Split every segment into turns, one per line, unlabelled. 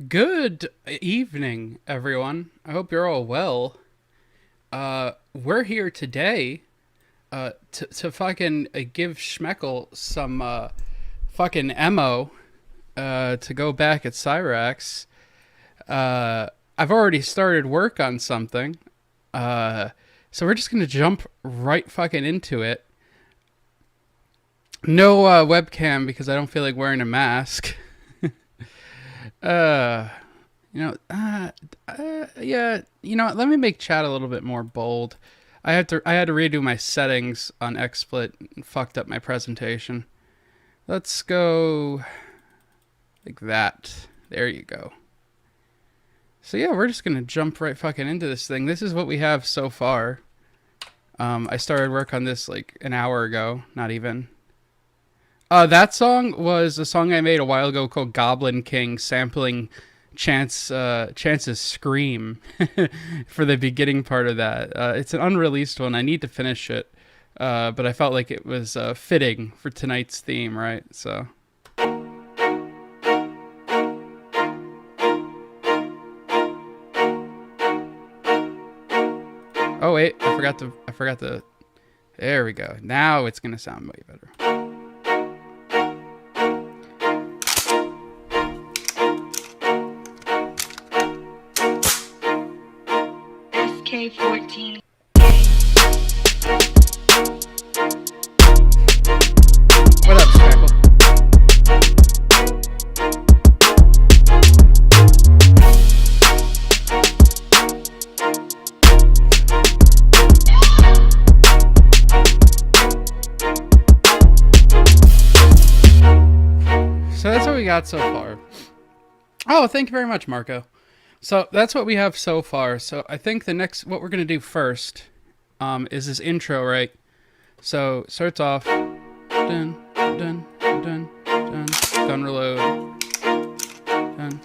Good evening, everyone. I hope you're all well. We're here today to fucking give Shmeckle some fucking ammo to go back at Cyrax. I've already started work on something, so we're just gonna jump right fucking into it. No webcam because I don't feel like wearing a mask. Yeah, let me make chat a little bit more bold. I had to redo my settings on XSplit and fucked up my presentation. Let's go like that. There you go. So yeah, we're just gonna jump right fucking into this thing. This is what we have so far. I started work on this like an hour ago, not even. That song was a song I made a while ago called Goblin King, sampling Chance's Scream for the beginning part of that. It's an unreleased one. I need to finish it, but I felt like it was fitting for tonight's theme, right? So. Oh wait, I forgot to. There we go. Now it's gonna sound way better.
SK14.
What up, Shmeckle? So that's what we got so far. Oh, thank you very much, Marco. So that's what we have so far. So I think what we're going to do first is this intro, right? So starts off, dun, dun, dun, dun, gun reload, dun, dun,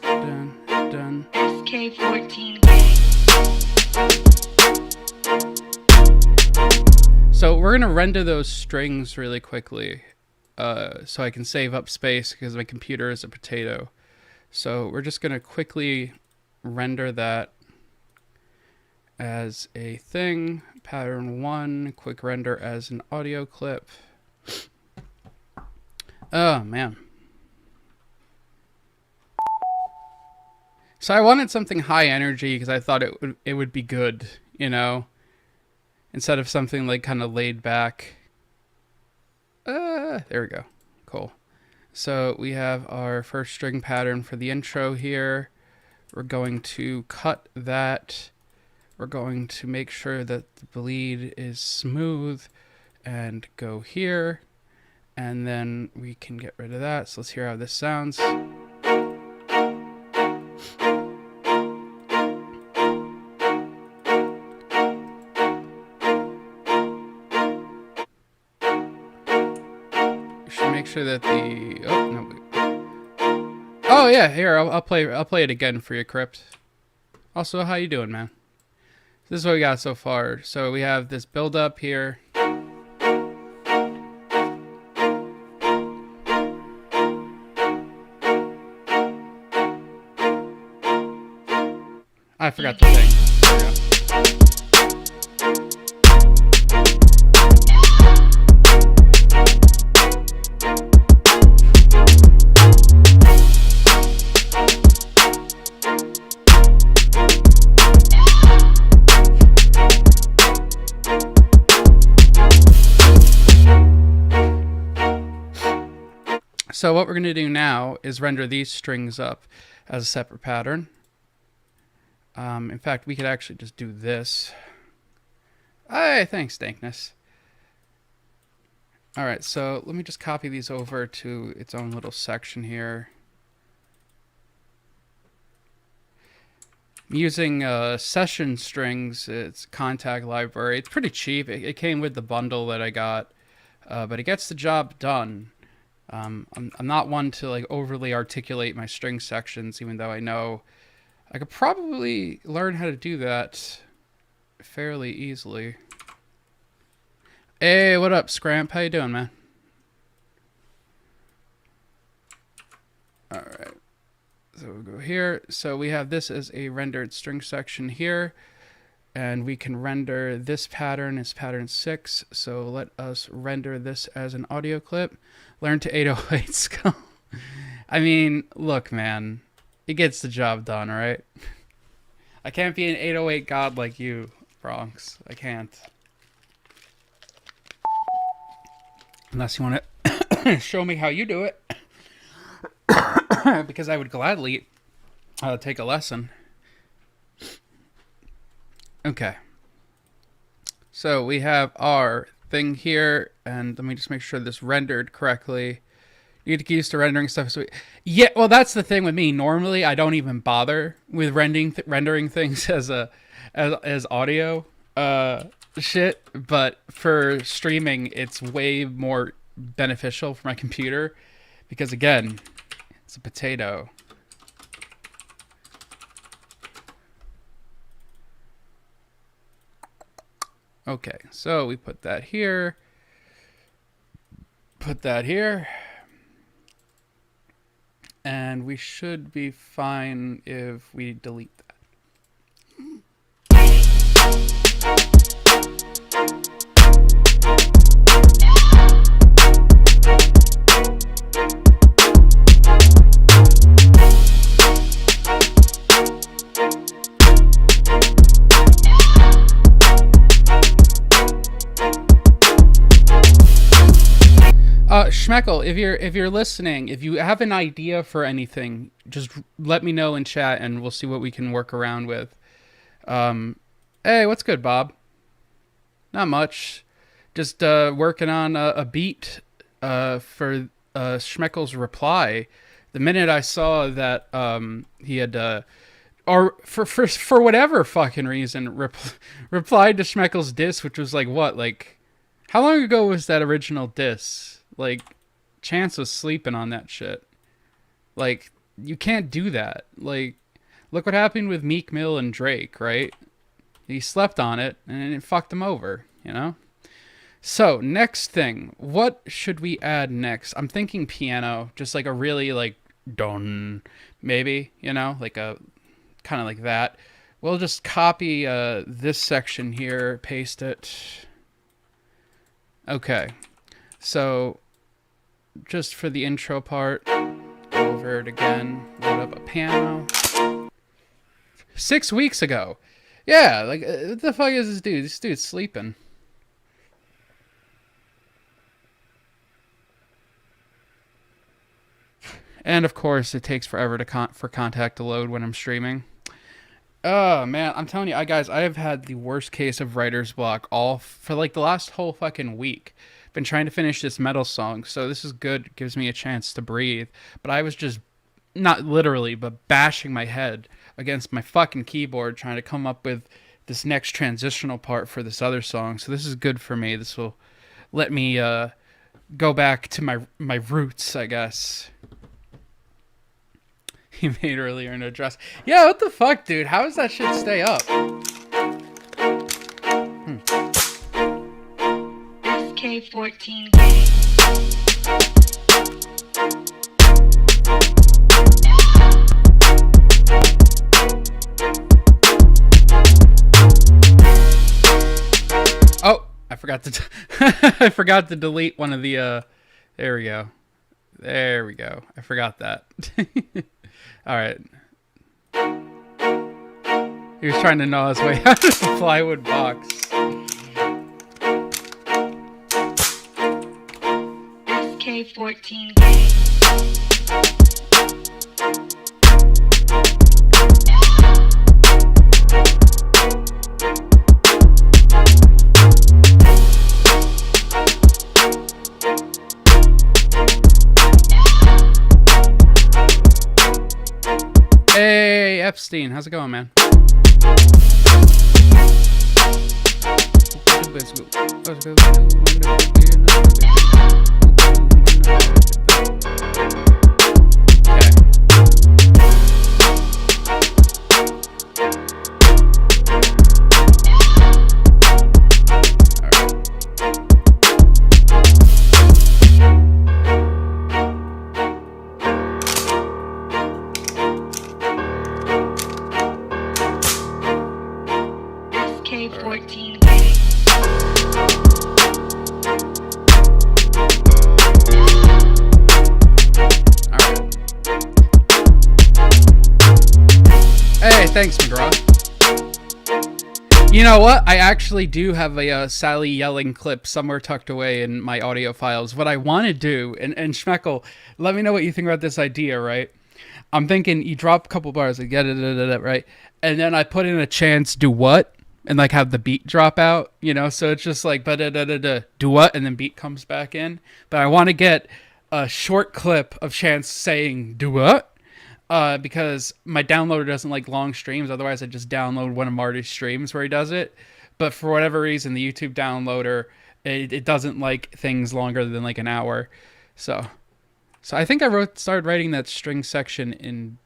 dun, dun.
SK14.
So we're going to render those strings really quickly so I can save up space because my computer is a potato. So we're just going to quickly render that as a thing. Pattern 1, quick render as an audio clip. Oh, man. So I wanted something high energy because I thought it would be good, you know, instead of something like kind of laid back. There we go. Cool. So we have our first string pattern for the intro here. We're going to cut that. We're going to make sure that the bleed is smooth and go here. And then we can get rid of that. So let's hear how this sounds. Make sure that oh yeah, here I'll play it again for you, Crypt. Also, how you doing, man? This is what we got so far. So we have this build up here. I forgot the thing. There we go. So what we're going to do now is render these strings up as a separate pattern. In fact, we could actually just do this. Hey, thanks, Dankness. All right, so let me just copy these over to its own little section here. I'm using session strings. It's contact library. It's pretty cheap. It came with the bundle that I got, but it gets the job done. I'm not one to like overly articulate my string sections, even though I know I could probably learn how to do that fairly easily. Hey, what up, Scramp? How you doing, man? All right. So we'll go here. So we have this as a rendered string section here. And we can render this pattern as pattern 6. So let us render this as an audio clip. Learn to 808 Skull. I mean, look, man. It gets the job done, right? I can't be an 808 god like you, Bronx. I can't. Unless you want to show me how you do it. Because I would gladly take a lesson. Okay. So we have our thing here, and let me just make sure this rendered correctly. You need to get used to rendering stuff. So yeah, well, that's the thing with me. Normally, I don't even bother with rendering things as audio shit, but for streaming, it's way more beneficial for my computer because again, it's a potato. Okay, so we put that here. Put that here. And we should be fine if we delete that. Shmeckle, if you're listening, if you have an idea for anything, just let me know in chat and we'll see what we can work around with. Hey, what's good, Bob? Not much. Just working on a beat for Shmeckle's reply. The minute I saw that he had or for whatever fucking reason replied to Shmeckle's diss, which was like what, like how long ago was that original diss? Like, Chance was sleeping on that shit. Like, you can't do that. Like, look what happened with Meek Mill and Drake, right? He slept on it, and it fucked him over, you know? So, next thing. What should we add next? I'm thinking piano. Just like a really, like, dun, maybe, you know? Like a, kind of like that. We'll just copy this section here, paste it. Okay. So, just for the intro part, go over it again, load up a piano. 6 weeks ago. Yeah, like, what the fuck is this dude? This dude's sleeping. And of course, it takes forever for contact to load when I'm streaming. Oh, man, I'm telling you, guys, I have had the worst case of writer's block for like the last whole fucking week. Been trying to finish this metal song, so this is good. It gives me a chance to breathe. But I was just, not literally, but bashing my head against my fucking keyboard trying to come up with this next transitional part for this other song. So this is good for me. This will let me go back to my roots, I guess. He made earlier in a dress. Yeah, what the fuck, dude? How does that shit stay up?
SK14 game.
Oh, I forgot to I forgot to delete one of the there we go. There we go. I forgot that. All right. He was trying to gnaw his way out of the plywood box.
SK14 game.
Hey, Epstein, how's it going, man?
SK14 game.
Hey, thanks, McGraw. You know what? I actually do have a Sally yelling clip somewhere tucked away in my audio files. What I want to do, and Shmeckle, let me know what you think about this idea, right? I'm thinking you drop a couple bars, like, right? And then I put in a chance, do what? And like have the beat drop out, you know? So it's just like, do what? And then beat comes back in. But I want to get a short clip of Chance saying, do what? Because my downloader doesn't like long streams. Otherwise, I just download one of Marty's streams where he does it. But for whatever reason, the YouTube downloader, it doesn't like things longer than like an hour. So I think I started writing that string section in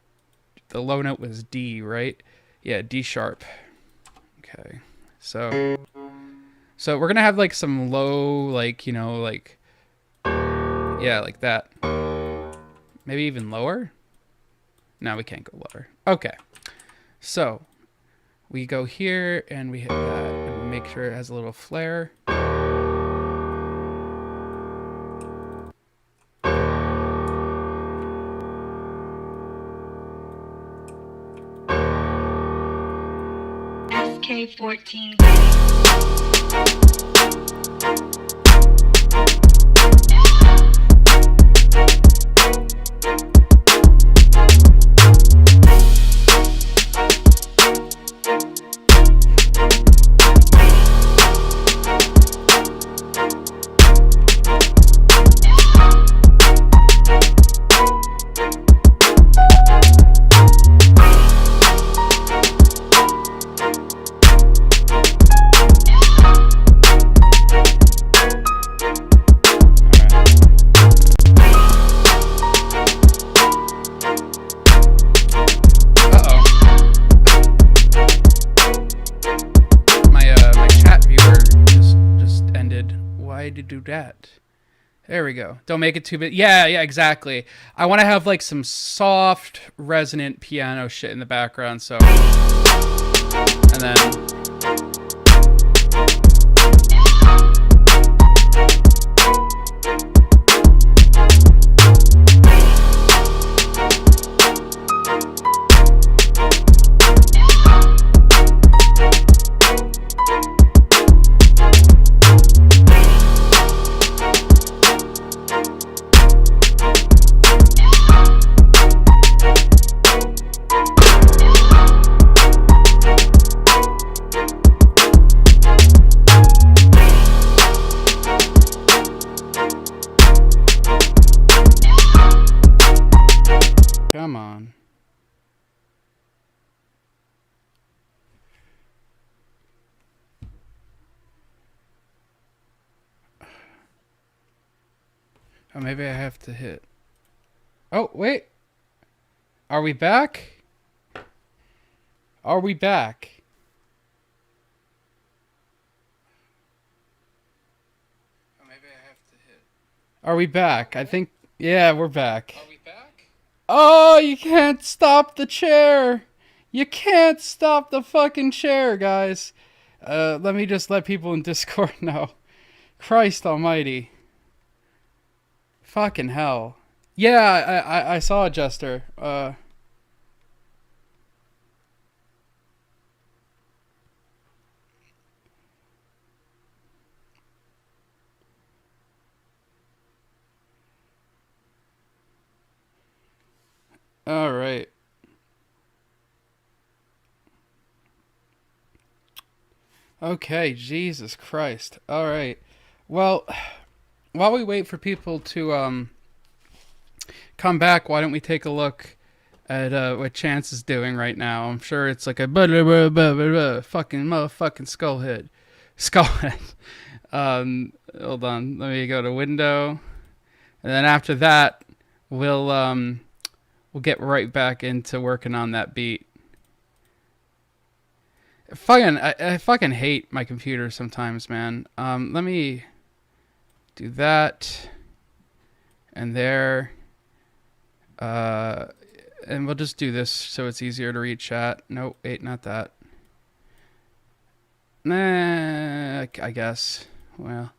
the low note was D, right? Yeah, D sharp. Okay. So we're going to have like some low, like, you know, like, yeah, like that. Maybe even lower? No, we can't go lower. Okay. So we go here and we hit that and we make sure it has a little flare.
SK14 game.
To do that. There we go. Don't make it too big. Yeah, exactly. I want to have like some soft, resonant piano shit in the background. So, and then. Come on. Oh, maybe I have to hit. Oh, wait. Are we back? Are we back? Oh, maybe I have to hit. Are we back? I think. Yeah, we're back. Are we back? Oh, you can't stop the chair. You can't stop the fucking chair, guys. Let me just let people in Discord know. Christ almighty. Fucking hell. Yeah, I saw a Jester. All right. Okay, Jesus Christ. All right. Well, while we wait for people to come back, why don't we take a look at what Chance is doing right now? I'm sure it's like a fucking motherfucking skull hit. Skull hit. Hold on. Let me go to window. And then after that, we'll get right back into working on that beat. I fucking hate my computer sometimes, man. Let me do that. And there. And we'll just do this so it's easier to read chat. Nope, wait, not that. Nah, I guess. Well.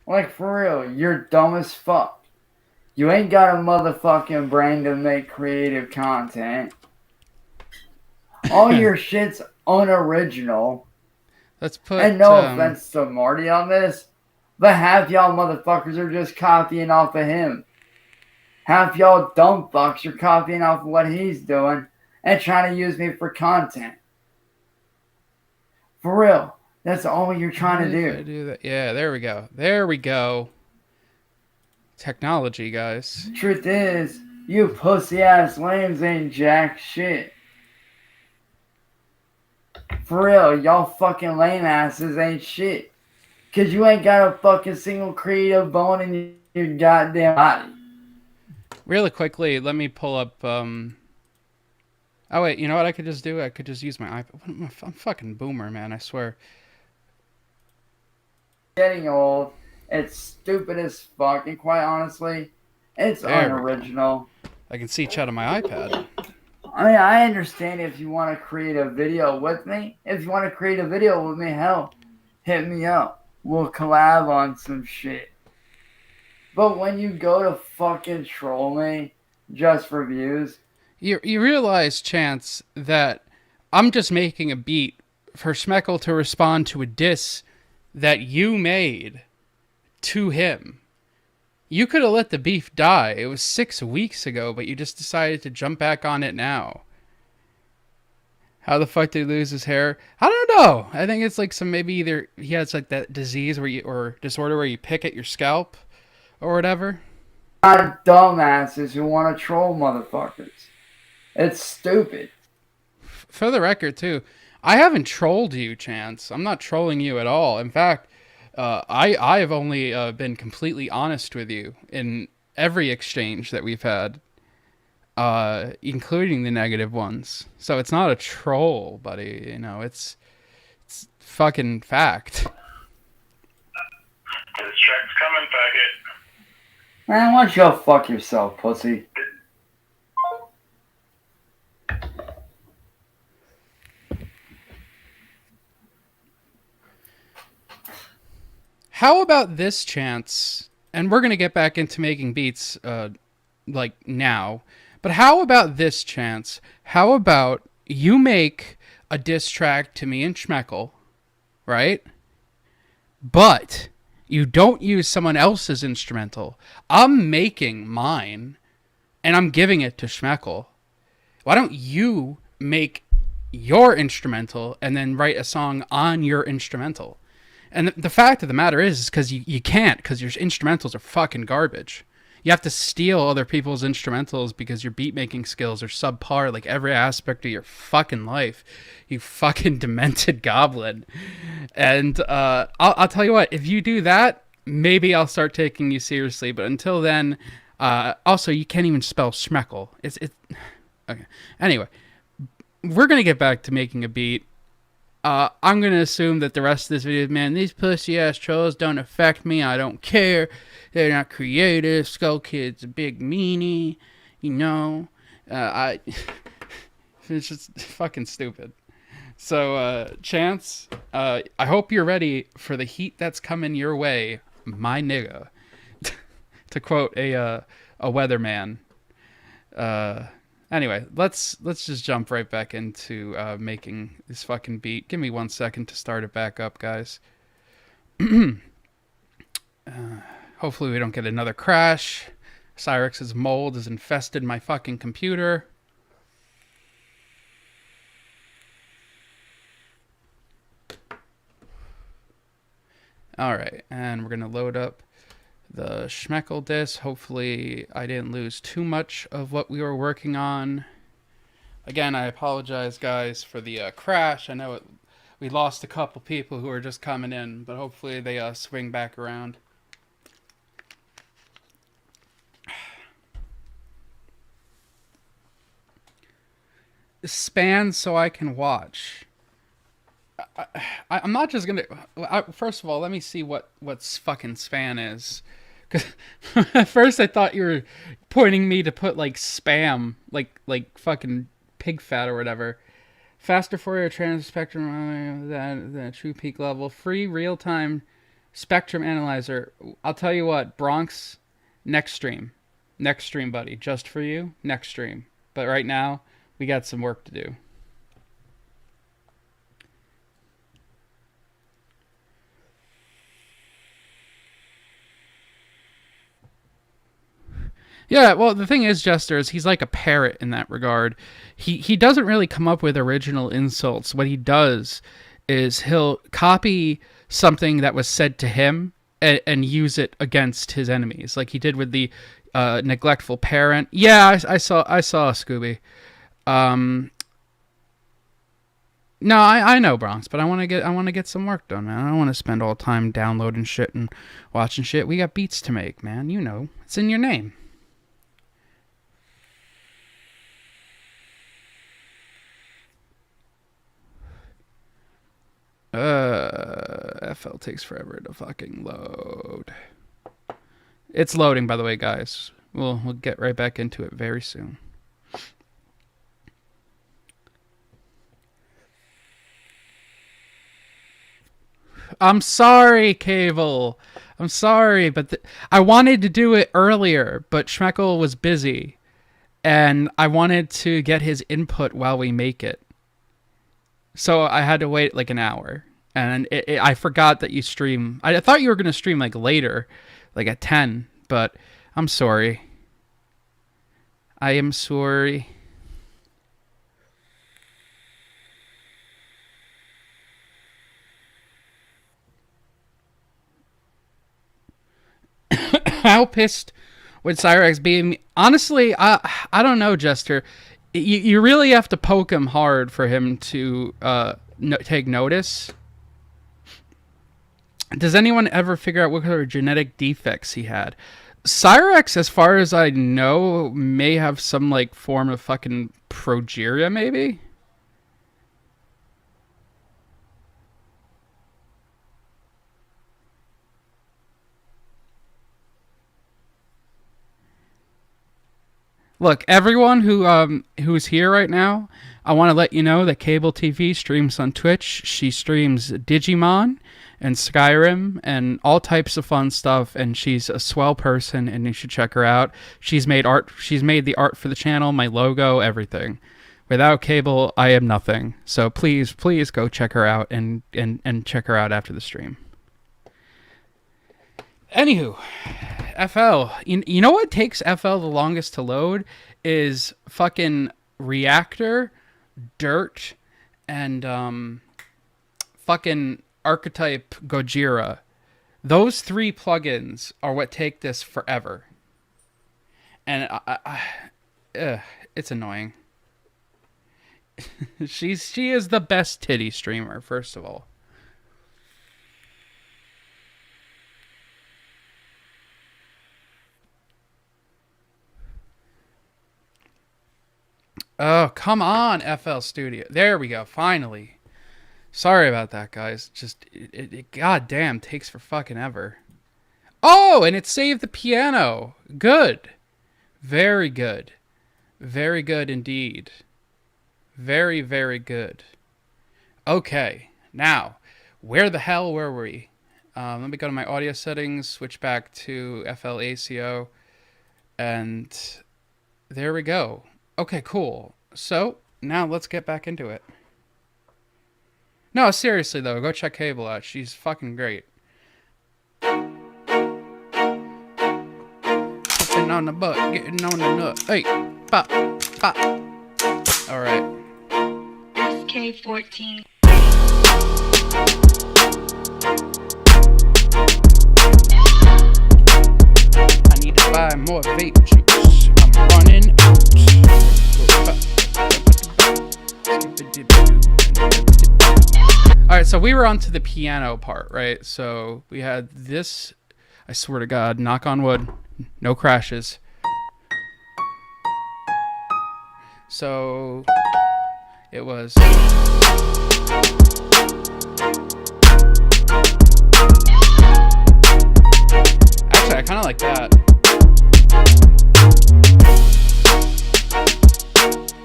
Like, for real, you're dumb as fuck. You ain't got a motherfucking brain to make creative content. All your shit's unoriginal.
Let's put.
And no offense to Marty on this, but half y'all motherfuckers are just copying off of him. Half y'all dumb fucks are copying off of what he's doing and trying to use me for content. For real. That's all you're trying to
do that. Yeah, there we go. There we go. Technology, guys.
Truth is, you pussy ass lames ain't jack shit. For real, y'all fucking lame asses ain't shit. Cause you ain't got a fucking single creative bone in your goddamn body.
Really quickly, let me pull up. Oh wait, you know what I could just do? I could just use my iPad. I'm fucking boomer, man. I swear.
Getting old. It's stupid as fuck, and quite honestly, it's unoriginal.
I can see chat on my iPad.
I mean, I understand if you want to create a video with me. If you want to create a video with me, hell, hit me up. We'll collab on some shit. But when you go to fucking troll me just for views...
You realize, Chance, that I'm just making a beat for Shmeckle to respond to a diss that you made to him. You could have let the beef die. It was 6 weeks ago, but you just decided to jump back on it now. How the fuck did he lose his hair? I don't know. I think it's like maybe either he has like that disease or disorder where you pick at your scalp or whatever.
Not dumbasses who want to troll motherfuckers. It's stupid.
For the record, too, I haven't trolled you, Chance. I'm not trolling you at all. In fact, I have only been completely honest with you in every exchange that we've had, including the negative ones. So it's not a troll, buddy. You know, it's fucking fact.
This track's coming, faggot.
Man, why don't you go fuck yourself, pussy?
How about this, Chance? And we're going to get back into making beats, like, now. But how about this, Chance? How about you make a diss track to me and Shmeckle, right? But you don't use someone else's instrumental. I'm making mine, and I'm giving it to Shmeckle. Why don't you make your instrumental and then write a song on your instrumental? And the fact of the matter is because you can't, because your instrumentals are fucking garbage. You have to steal other people's instrumentals because your beat making skills are subpar, like every aspect of your fucking life. You fucking demented goblin. And I'll tell you what, if you do that, maybe I'll start taking you seriously. But until then, also you can't even spell Shmeckle. It's okay. Anyway, we're gonna get back to making a beat. I'm gonna assume that the rest of this video is, man, these pussy ass trolls don't affect me. I don't care. They're not creative. Skullkid's a big meanie. You know, it's just fucking stupid. So, Chance, I hope you're ready for the heat that's coming your way, my nigga. To quote a weatherman. Anyway, let's just jump right back into making this fucking beat. Give me 1 second to start it back up, guys. Hopefully we don't get another crash. Cyrex's mold has infested my fucking computer. Alright, and we're going to load up the Shmeckle disk. Hopefully I didn't lose too much of what we were working on. Again, I apologize, guys, for the crash. I know we lost a couple people who were just coming in, but hopefully they swing back around. Span so I can watch. I'm not just gonna. First of all, let me see what's fucking span is. Cause at first I thought you were pointing me to put like spam, like fucking pig fat or whatever. Faster Fourier transfer spectrum than true peak level. Free real time spectrum analyzer. I'll tell you what, Bronx. Next stream, buddy. Just for you, next stream. But right now, we got some work to do. Yeah, well, the thing is, Jester, is he's like a parrot in that regard. He doesn't really come up with original insults. What he does is he'll copy something that was said to him and use it against his enemies, like he did with the neglectful parent. Yeah, I saw Scooby. No, I know, Bronx, but I want to get some work done, man. I don't want to spend all time downloading shit and watching shit. We got beats to make, man. You know, it's in your name. FL takes forever to fucking load. It's loading, by the way, guys. We'll get right back into it very soon. I'm sorry, Cable. I'm sorry, but I wanted to do it earlier, but Shmeckle was busy, and I wanted to get his input while we make it. So I had to wait like an hour, and I forgot that you stream. I thought you were going to stream like later, like at 10, but I'm sorry. I am sorry. How pissed would Cyrex be? Honestly, I don't know, Jester. You really have to poke him hard for him to take notice. Does anyone ever figure out what kind of genetic defects he had? Cyrex, as far as I know, may have some like form of fucking progeria, maybe? Look, everyone who's here right now, I want to let you know that Cable TV streams on Twitch. She streams Digimon and Skyrim and all types of fun stuff, and she's a swell person, and you should check her out. She's made art. She's made the art for the channel, my logo, everything. Without Cable, I am nothing. So please go check her out and check her out after the stream. Anywho, FL. You know what takes FL the longest to load is fucking Reactor, Dirt, and fucking Archetype Gojira. Those three plugins are what take this forever. And it's annoying. She is the best titty streamer, first of all. Oh, come on, FL Studio. There we go. Finally. Sorry about that, guys. Just, it goddamn takes for fucking ever. Oh, and it saved the piano. Good. Very good. Very good indeed. Very, very good. Okay. Now, where the hell were we? Let me go to my audio settings, switch back to FLACO, and there we go. Okay, cool. So, now let's get back into it. No, seriously though, go check Cable out. She's fucking great. Hopping on the butt, getting on the nut. Hey, pop, pop. Alright.
SK14.
I need to buy more vape juice. I'm running out. Alright, so we were on to the piano part, right? So we had this, I swear to God, knock on wood, no crashes. So it was... Actually, I kind of like that.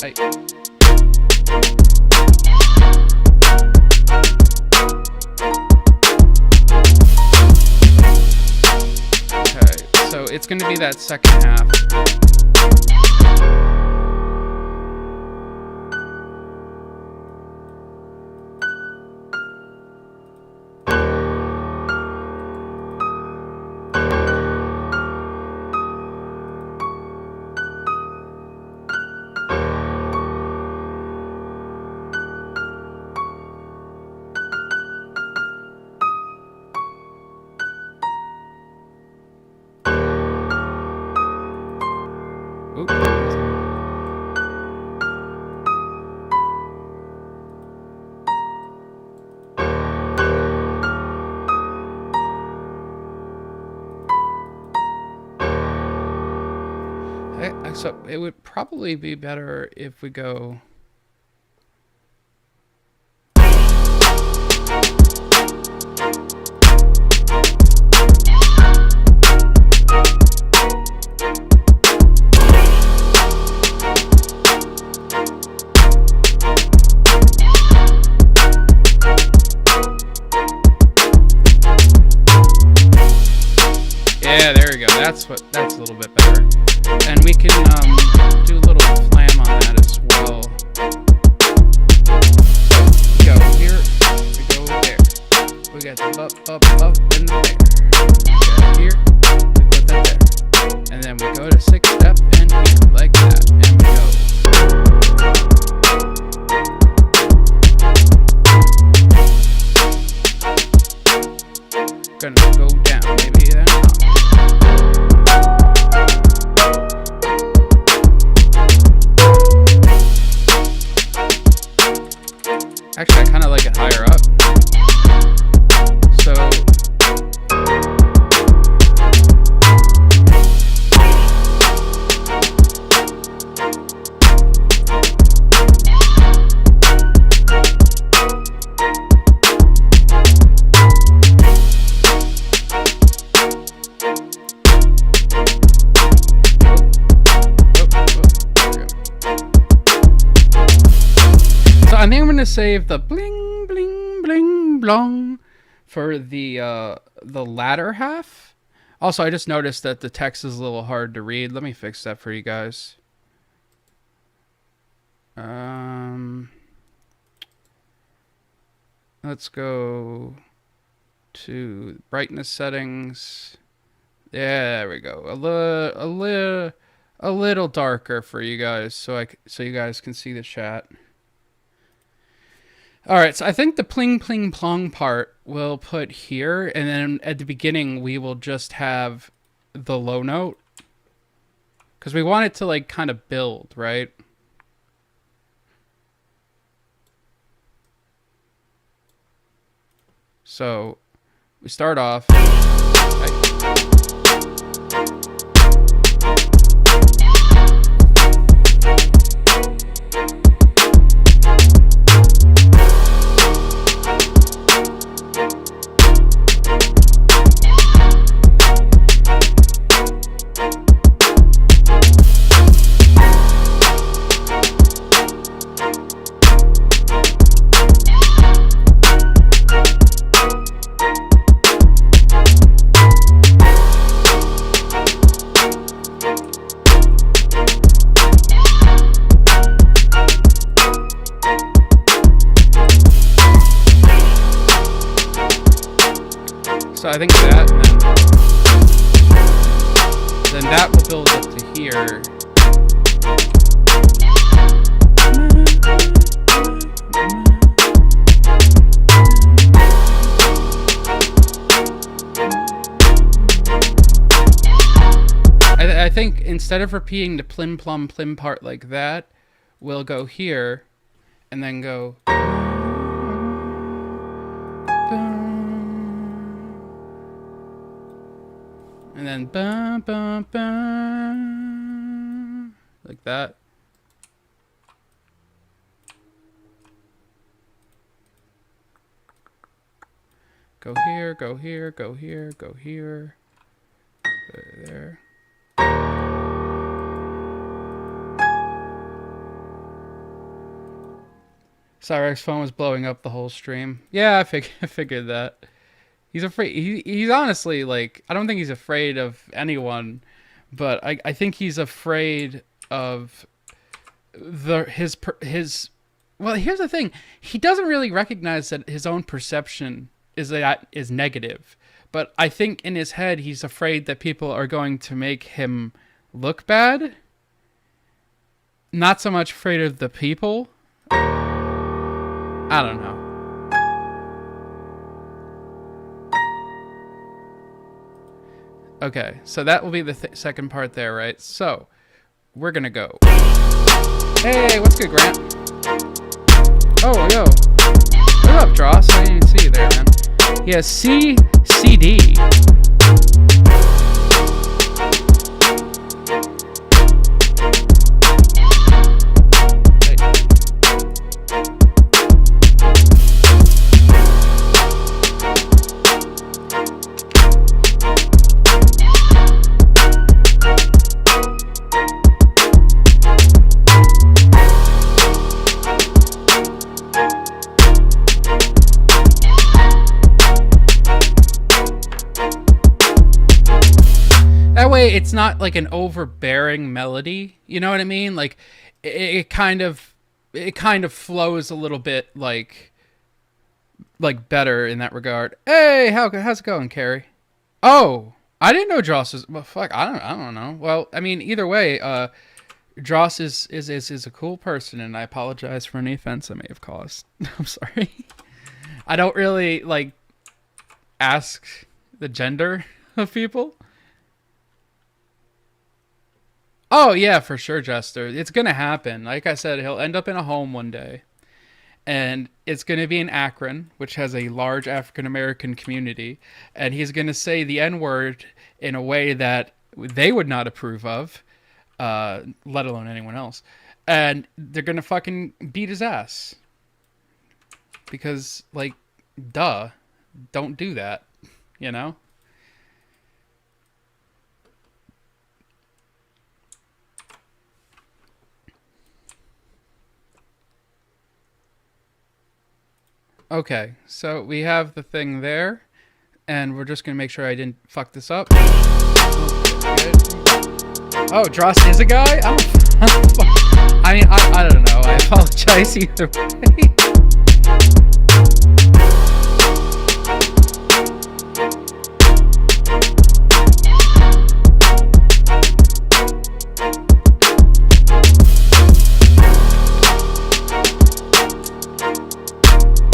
Hey. Okay, so it's going to be that second half. So it would probably be better if we go... Yeah, there we go. That's a little bit better. And we can do a little flam on that as well. So, we go here, we go there. We got the up, and there. We go here, we put that there. And then we go to 6-step and here, like that. And we go. Gonna go down, maybe then up. Actually, I kind of like it higher up. So... I think I'm going to save the bling, bling, bling, blong for the latter half. Also, I just noticed that the text is a little hard to read. Let me fix that for you guys. Let's go to brightness settings. Yeah, there we go. A little darker for you guys, so you guys can see the chat. All right, so I think the pling pling plong part we'll put here, and then at the beginning we will just have the low note, because we want it to like kind of build, right? So we start off. I think that, and then that will build up to here. I think instead of repeating the plim plum plim part like that, we'll go here and then go. And then bum, bum, bum, like that. Go here, go here, go here, go here. Go there. Cyrex's phone was blowing up the whole stream. Yeah, I figured that. He's afraid. He's honestly like, I don't think he's afraid of anyone, but I think he's afraid of his. Well, here's the thing. He doesn't really recognize that his own perception is negative, but I think in his head he's afraid that people are going to make him look bad. Not so much afraid of the people. I don't know. Okay, so that will be the second part there, right? So, we're gonna go. Hey, what's good, Grant? Oh, yo. What up, Dross? I didn't even see you there, man. Yeah, CD. It's not like an overbearing melody, you know what I mean? Like it kind of flows a little bit like better in that regard. Hey, how's it going, Carrie? Oh, I didn't know Dross is. Well, fuck, I don't know. Well, I mean, either way, Dross is a cool person, and I apologize for any offense I may have caused. I'm sorry. I don't really like ask the gender of people. Oh, yeah, for sure, Jester. It's going to happen. Like I said, he'll end up in a home one day. And it's going to be in Akron, which has a large African-American community. And he's going to say the N-word in a way that they would not approve of, let alone anyone else. And they're going to fucking beat his ass. Because, like, duh. Don't do that. You know? Okay, so we have the thing there, and we're just gonna make sure I didn't fuck this up. Oh, Dross is a guy? I don't know. I apologize either way.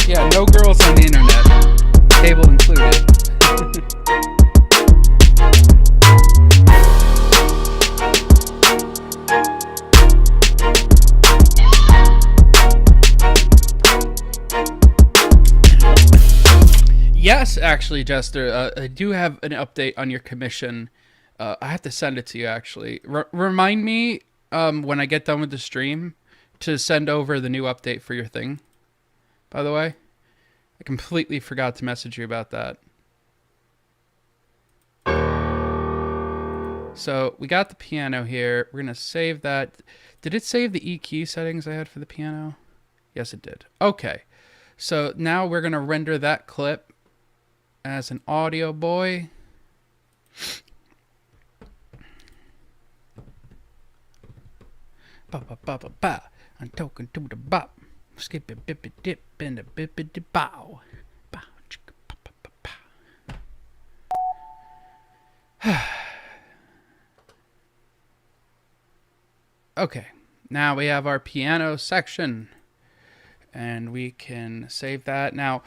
Yeah, no girls on the internet. Cable included. Yes, actually, Jester, I do have an update on your commission. I have to send it to you, actually. Remind me when I get done with the stream to send over the new update for your thing, by the way. I completely forgot to message you about that. So we got the piano here. We're going to save that. Did it save the EQ settings I had for the piano? Yes, it did. Okay. So now we're going to render that clip as an audio boy. Ba ba ba ba ba. I'm talking to the bop. Skip it, bip it, dip, and a bip it, bow. Bow, chicka, pa pa pa pa. Okay, now we have our piano section, and we can save that. Now,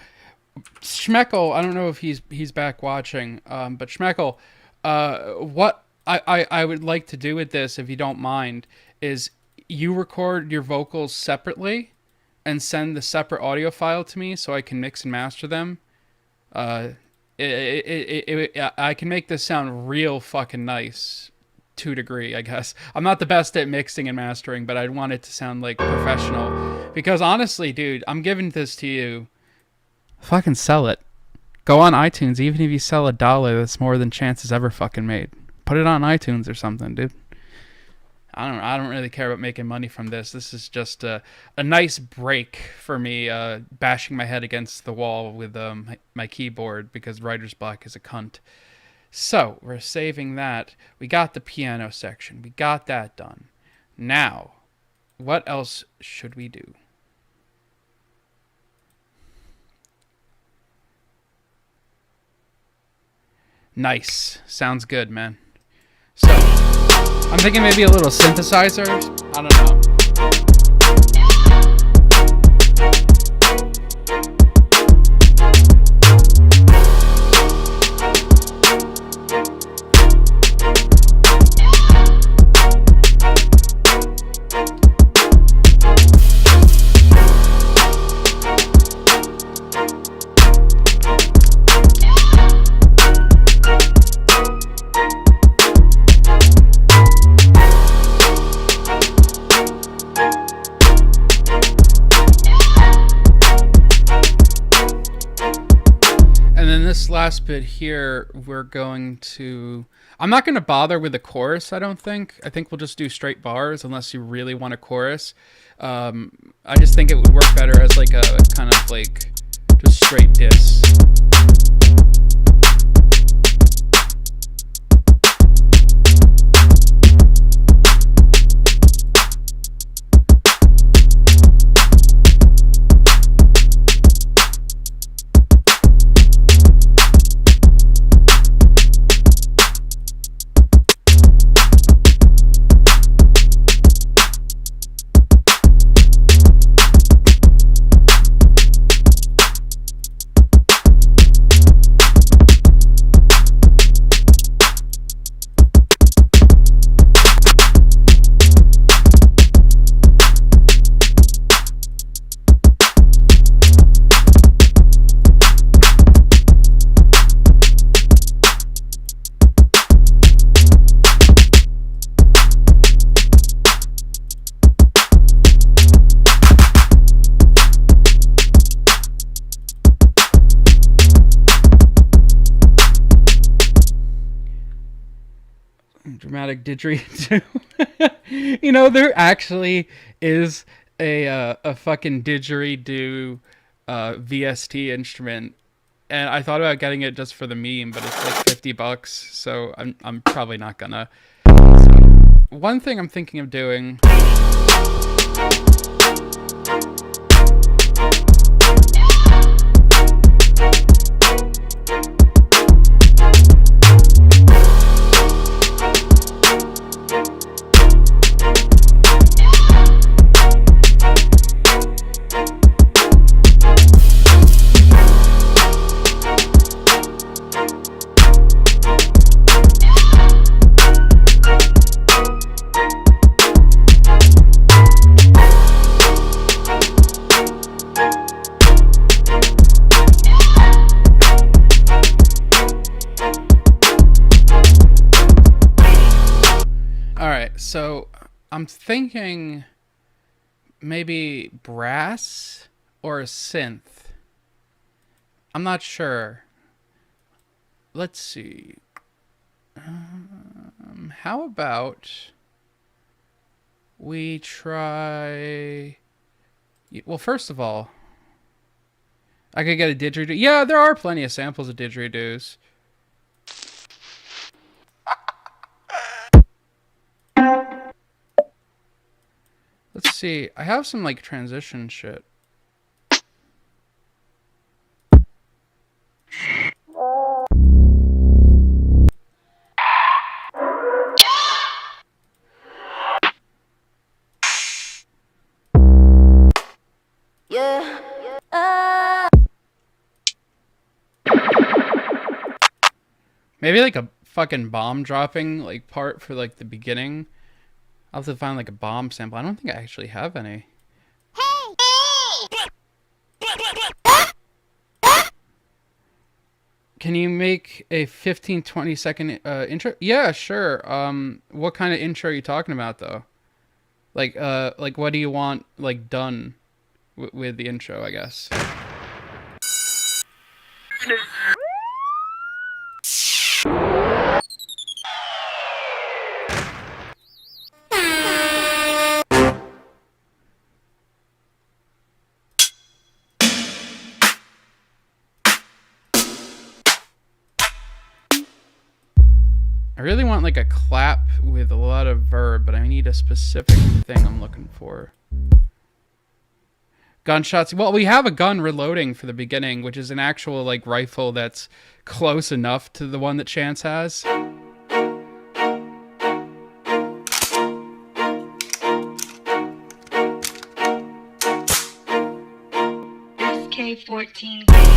Shmeckle, I don't know if he's back watching, but Shmeckle, what I would like to do with this, if you don't mind, is you record your vocals separately and send the separate audio file to me so I can mix and master them. Uh, I can make this sound real fucking nice to a degree, I guess. I'm not the best at mixing and mastering, but I want it to sound like professional. Because honestly, dude, I'm giving this to you. Fucking sell it. Go on iTunes. Even if you sell $1, that's more than Chance's ever fucking made. Put it on iTunes or something, dude. I don't really care about making money from this. This is just a nice break for me, bashing my head against the wall with my keyboard because writer's block is a cunt. So, we're saving that. We got the piano section. We got that done. Now, what else should we do? Nice. Sounds good, man. So, I'm thinking maybe a little synthesizer. I don't know. Last bit here, we're going to... I'm not going to bother with the chorus, I don't think. I think we'll just do straight bars unless you really want a chorus. I just think it would work better as like a kind of like just straight diss. Dramatic didgeridoo. You know, there actually is a fucking didgeridoo VST instrument, and I thought about getting it just for the meme, but it's like $50, so I'm probably not gonna. So, one thing I'm thinking of doing. So I'm thinking maybe brass or a synth. I'm not sure. Let's see. How about we try... Well, first of all, I could get a didgeridoo. Yeah, there are plenty of samples of didgeridoos. Let's see. I have some like transition shit. Maybe like a fucking bomb dropping like part for like the beginning. I'll have to find like a bomb sample. I don't think I actually have any. Can you make a 15-20 second intro? Yeah, sure. What kind of intro are you talking about though? Like what do you want like done with the intro, I guess? I really want like a clap with a lot of verb, but I need a specific thing I'm looking for. Gunshots. Well, we have a gun reloading for the beginning, which is an actual like rifle that's close enough to the one that Chance has.
SK14 Gang.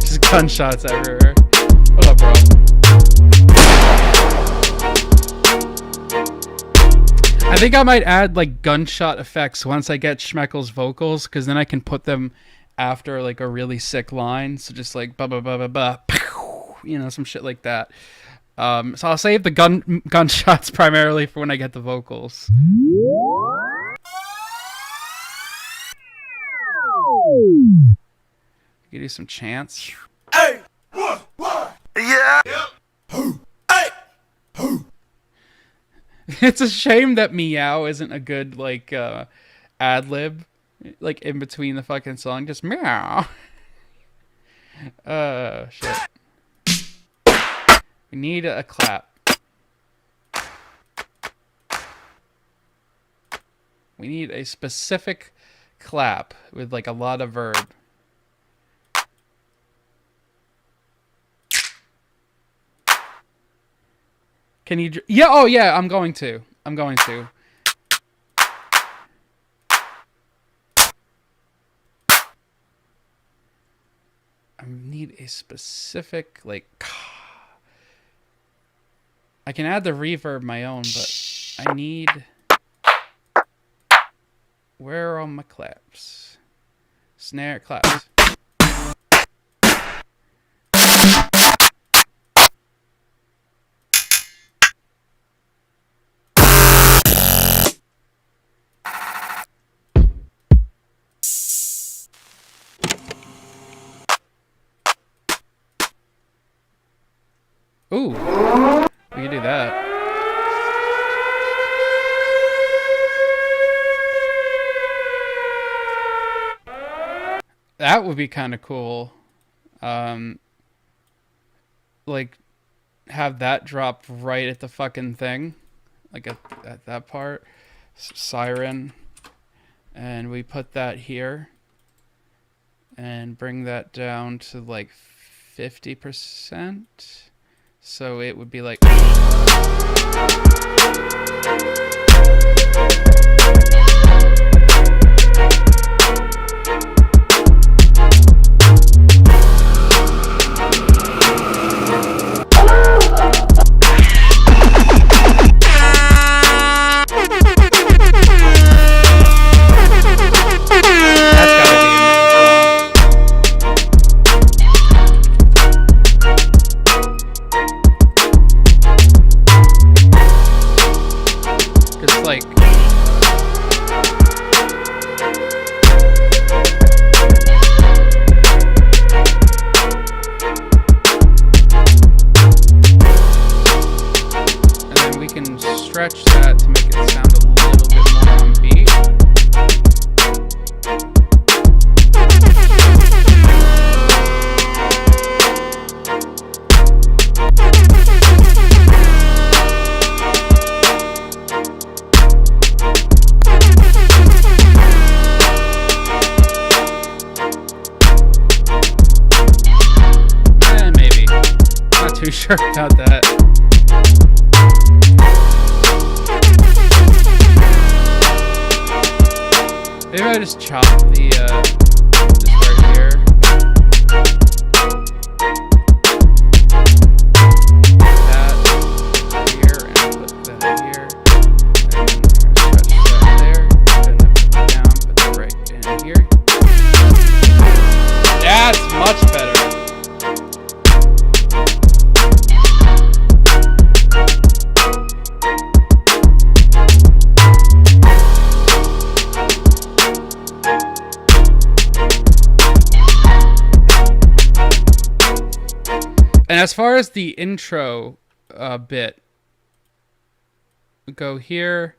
Just gunshots everywhere. What up, bro? I think I might add like gunshot effects once I get Shmeckle's vocals, because then I can put them after like a really sick line. So just like ba ba ba ba ba, pow, you know, some shit like that. So I'll save the gunshots primarily for when I get the vocals. You do some chants.
Hey! Yeah! Hey!
It's a shame that meow isn't a good like ad lib, like in between the fucking song. Just meow. Shit. We need a clap. We need a specific clap with like a lot of verb. Can you? Yeah. Oh, yeah. I'm going to. I need a specific like. I can add the reverb my own, but I need. Where are all my claps? Snare claps. Ooh, we can do that. That would be kind of cool. Like, have that drop right at the fucking thing. Like at that part. Siren. And we put that here. And bring that down to like 50%. So it would be like... stretch that to make it sound a little bit more on beat. Maybe. Not too sure about that. Maybe I just chop the as far as the intro bit, go here,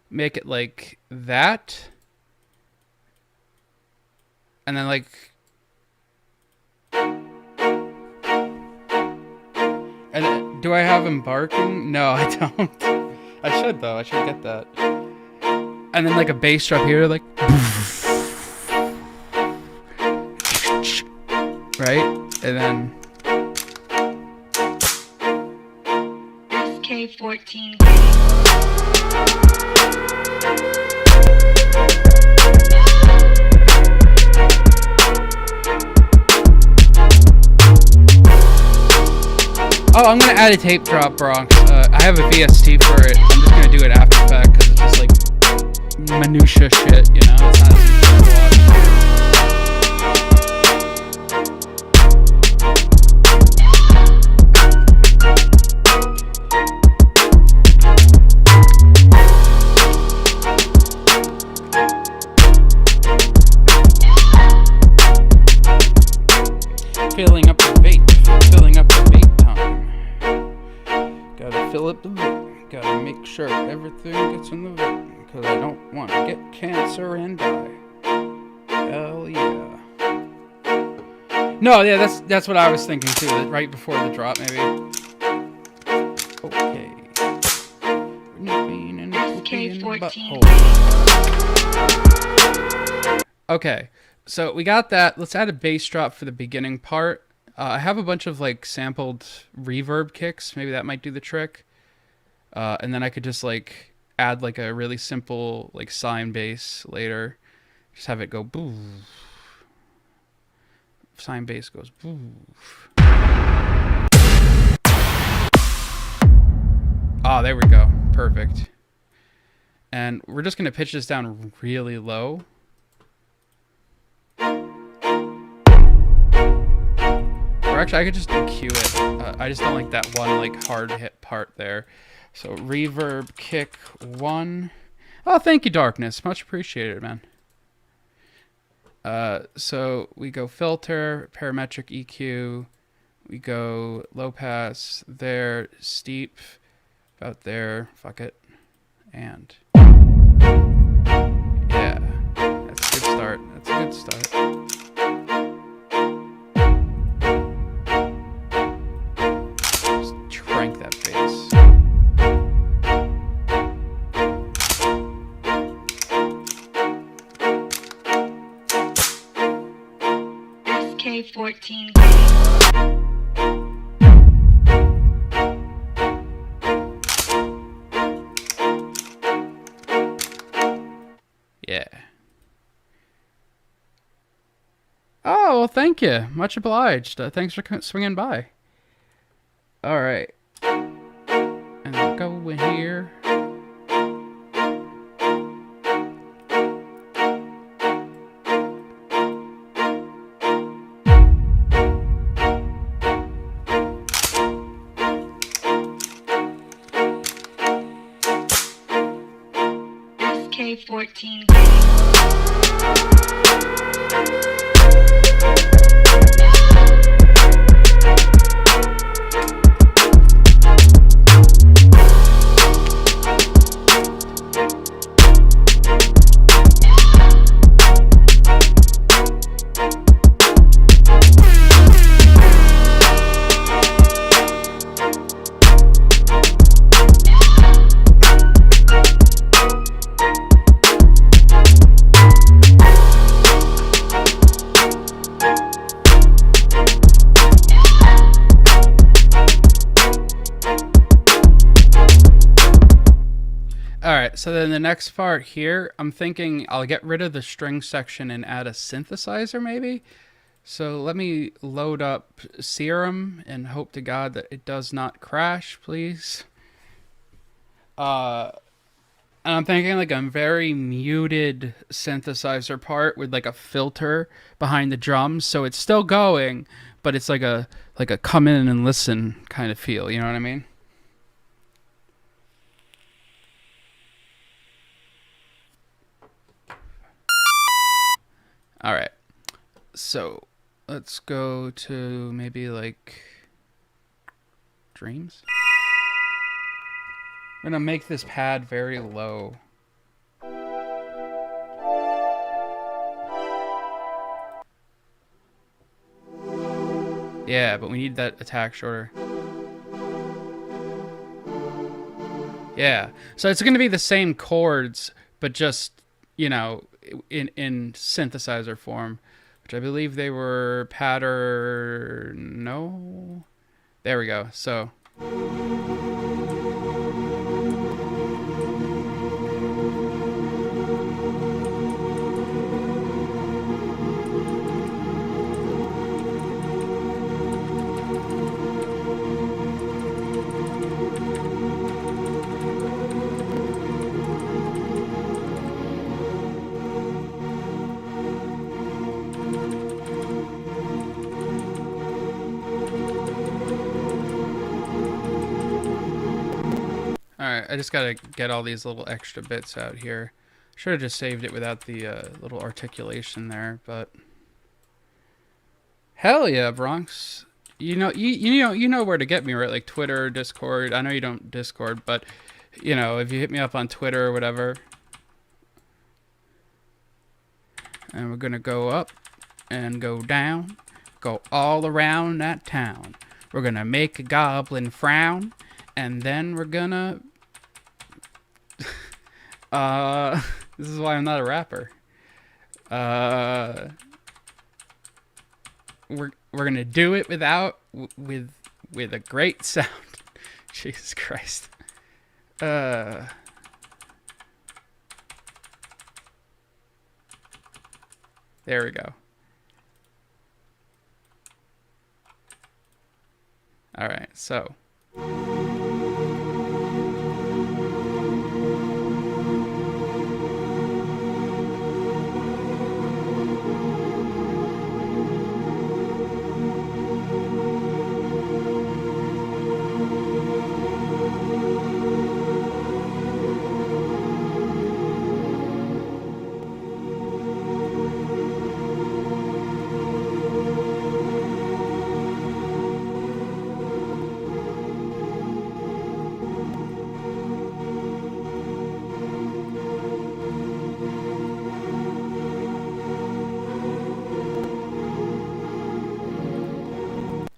make it like that, and then like, and then, do I have him barking? No, I don't. I should though. I should get that. And then like a bass drop here, like, right, and then.
SK14.
Oh, I'm gonna add a tape drop, Bronx. I have a VST for it. I'm just gonna do it after the fact because it's just like minutia shit, you know? It's not as easy to watch. Filling up the vape. Filling up the vape time. Gotta fill up the vape. Gotta make sure everything gets in the vape. Because I don't want to get cancer and die. Hell yeah. No, yeah, that's what I was thinking too. That right before the drop, maybe. Okay.
SK14.
Okay, so we got that. Let's add a bass drop for the beginning part. I have a bunch of like sampled reverb kicks. Maybe that might do the trick. And then I could just like add like a really simple like sine bass later. Just have it go boo. Sine bass goes boo. Oh, there we go. Perfect. And we're just going to pitch this down really low. Or actually, I could just EQ it. I just don't like that one like hard hit part there. So reverb kick 1. Oh, thank you, Darkness. Much appreciated, man. So we go filter, parametric EQ. We go low pass there, steep, about there. Fuck it. And yeah, that's a good start. That's a good start. Just crank that bass.
SK14.
Yeah. Oh, well, thank you. Much obliged. Thanks for swinging by. All right. And then go in here.
SK14.
Alright, so then the next part here, I'm thinking I'll get rid of the string section and add a synthesizer maybe. So let me load up Serum and hope to God that it does not crash, please. And I'm thinking like a very muted synthesizer part with like a filter behind the drums, so it's still going, but it's like a come in and listen kind of feel, you know what I mean? All right, so let's go to maybe like Dreams. We're gonna make this pad very low. Yeah, but we need that attack shorter. Yeah, so it's gonna be the same chords, but just, you know, in synthesizer form, which I believe they were pattern. No, there we go. So. Alright, I just gotta get all these little extra bits out here. Should have just saved it without the little articulation there, but hell yeah, Bronx. You know where to get me, right? Like Twitter, Discord. I know you don't Discord, but you know, if you hit me up on Twitter or whatever. And we're gonna go up and go down, go all around that town. We're gonna make a goblin frown, and then we're gonna this is why I'm not a rapper. We're gonna do it with a great sound. Jesus Christ. There we go. All right, so.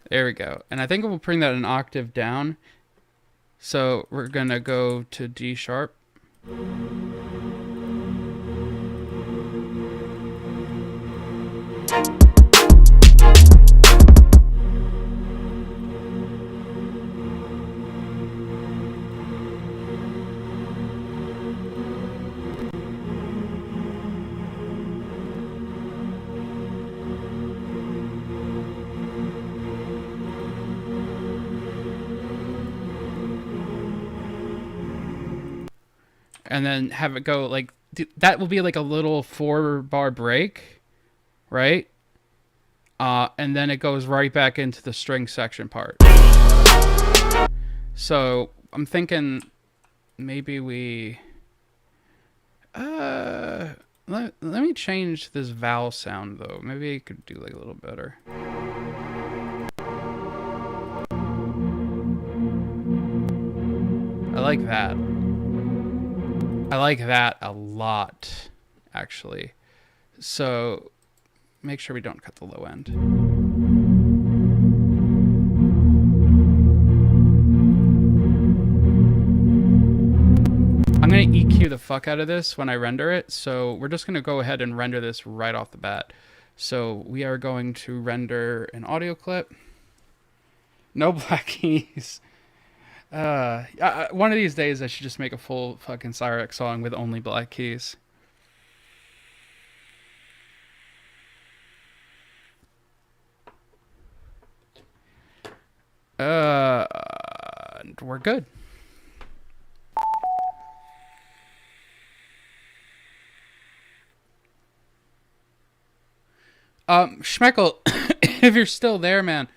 There we go. And I think we'll bring that an octave down. So we're going to go to D sharp. And then have it go like that will be like a little 4-bar break, right? And then it goes right back into the string section part. So I'm thinking maybe we let me change this vowel sound though. Maybe I could do like a little better. I like that. I like that a lot, actually. So make sure we don't cut the low end. I'm going to EQ the fuck out of this when I render it. So we're just going to go ahead and render this right off the bat. So we are going to render an audio clip. No black keys. One of these days I should just make a full fucking Cyrex song with only black keys. We're good. Shmeckle, if you're still there, man,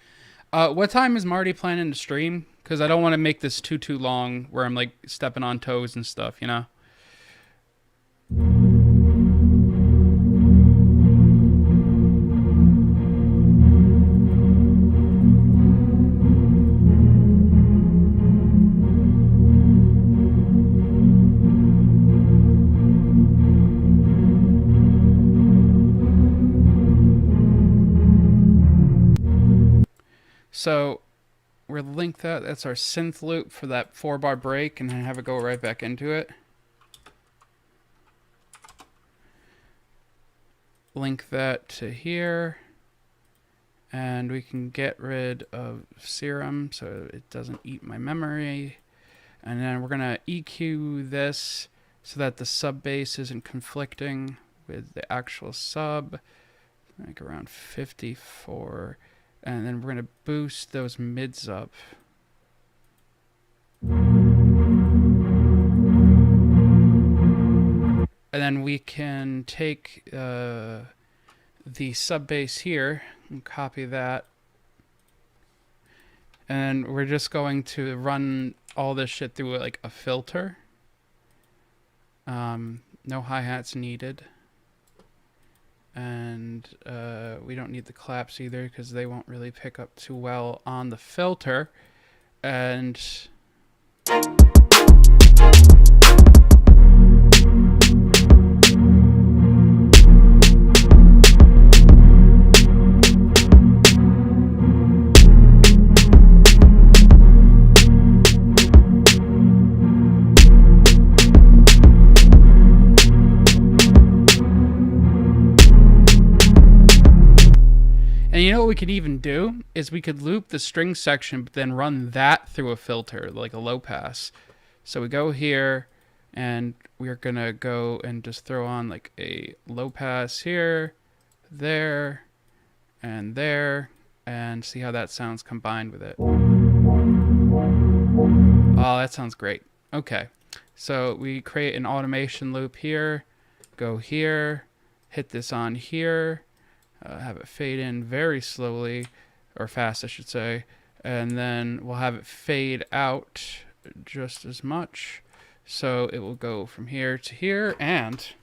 what time is Marty planning to stream? Because I don't want to make this too long where I'm like stepping on toes and stuff, you know? So we'll link that. That's our synth loop for that 4-bar break, and then have it go right back into it. Link that to here. And we can get rid of serum so it doesn't eat my memory. And then we're going to EQ this so that the sub bass isn't conflicting with the actual sub. Like around 54. And then we're going to boost those mids up. And then we can take the sub bass here and copy that. And we're just going to run all this shit through like a filter. No hi-hats needed. And we don't need the claps either because they won't really pick up too well on the filter. And you know what we could even do is we could loop the string section, but then run that through a filter, like a low pass. So we go here, and we're gonna go and just throw on like a low pass here, there, and see how that sounds combined with it. Oh, that sounds great. Okay, so we create an automation loop here, go here, hit this on here. Have it fade in very slowly, or fast I should say, and then we'll have it fade out just as much. So it will go from here to here, and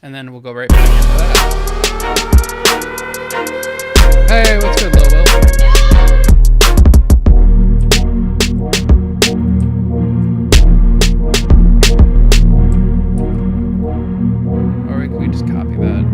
then we'll go right back into that. Hey, what's good, Lil Will? Or can we just copy that?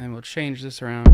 And we'll change this around.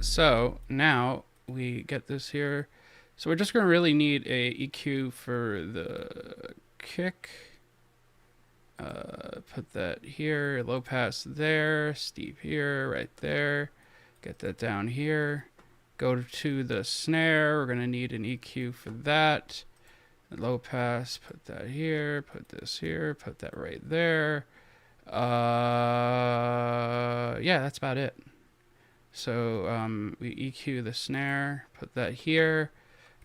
So now we get this here. So we're just going to really need a EQ for the kick. Put that here, low pass there, steep here, right there. Get that down here. Go to the snare. We're going to need an EQ for that. Low pass, put that here, put this here, put that right there. Yeah, that's about it. So we EQ the snare, put that here,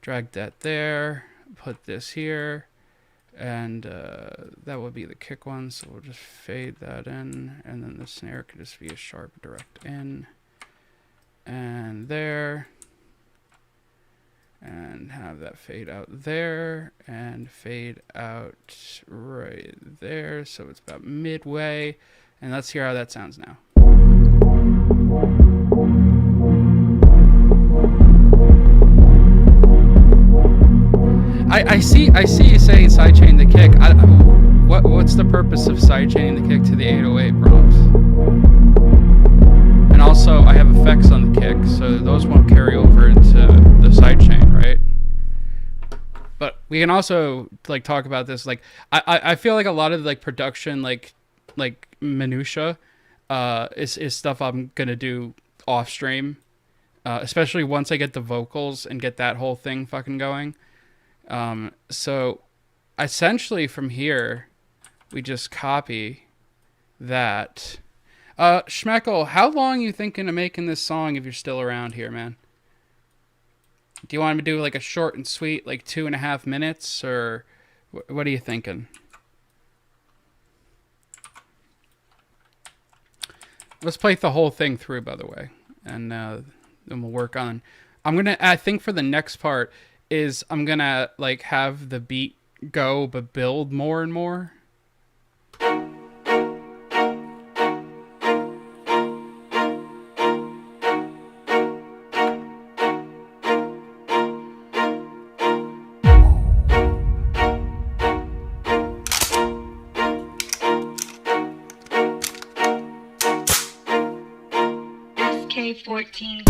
drag that there, put this here, and that will be the kick one. So we'll just fade that in, and then the snare can just be a sharp direct in, and there, and have that fade out there, and fade out right there. So it's about midway, and let's hear how that sounds now. I see you saying sidechain the kick. What's the purpose of sidechaining the kick to the 808 Bronx? And also, I have effects on the kick, so those won't carry over into the sidechain, right? But we can also like talk about this. Like, I feel like a lot of like production, like minutia, is stuff I'm gonna do off stream, especially once I get the vocals and get that whole thing fucking going. So essentially from here, we just copy that. Shmeckle, how long are you thinking of making this song if you're still around here, man? Do you want me to do like a short and sweet, like 2.5 minutes, or what are you thinking? Let's play the whole thing through, by the way, and then we'll work on. I think for the next part is I'm gonna like have the beat go but build more and more.
SK14.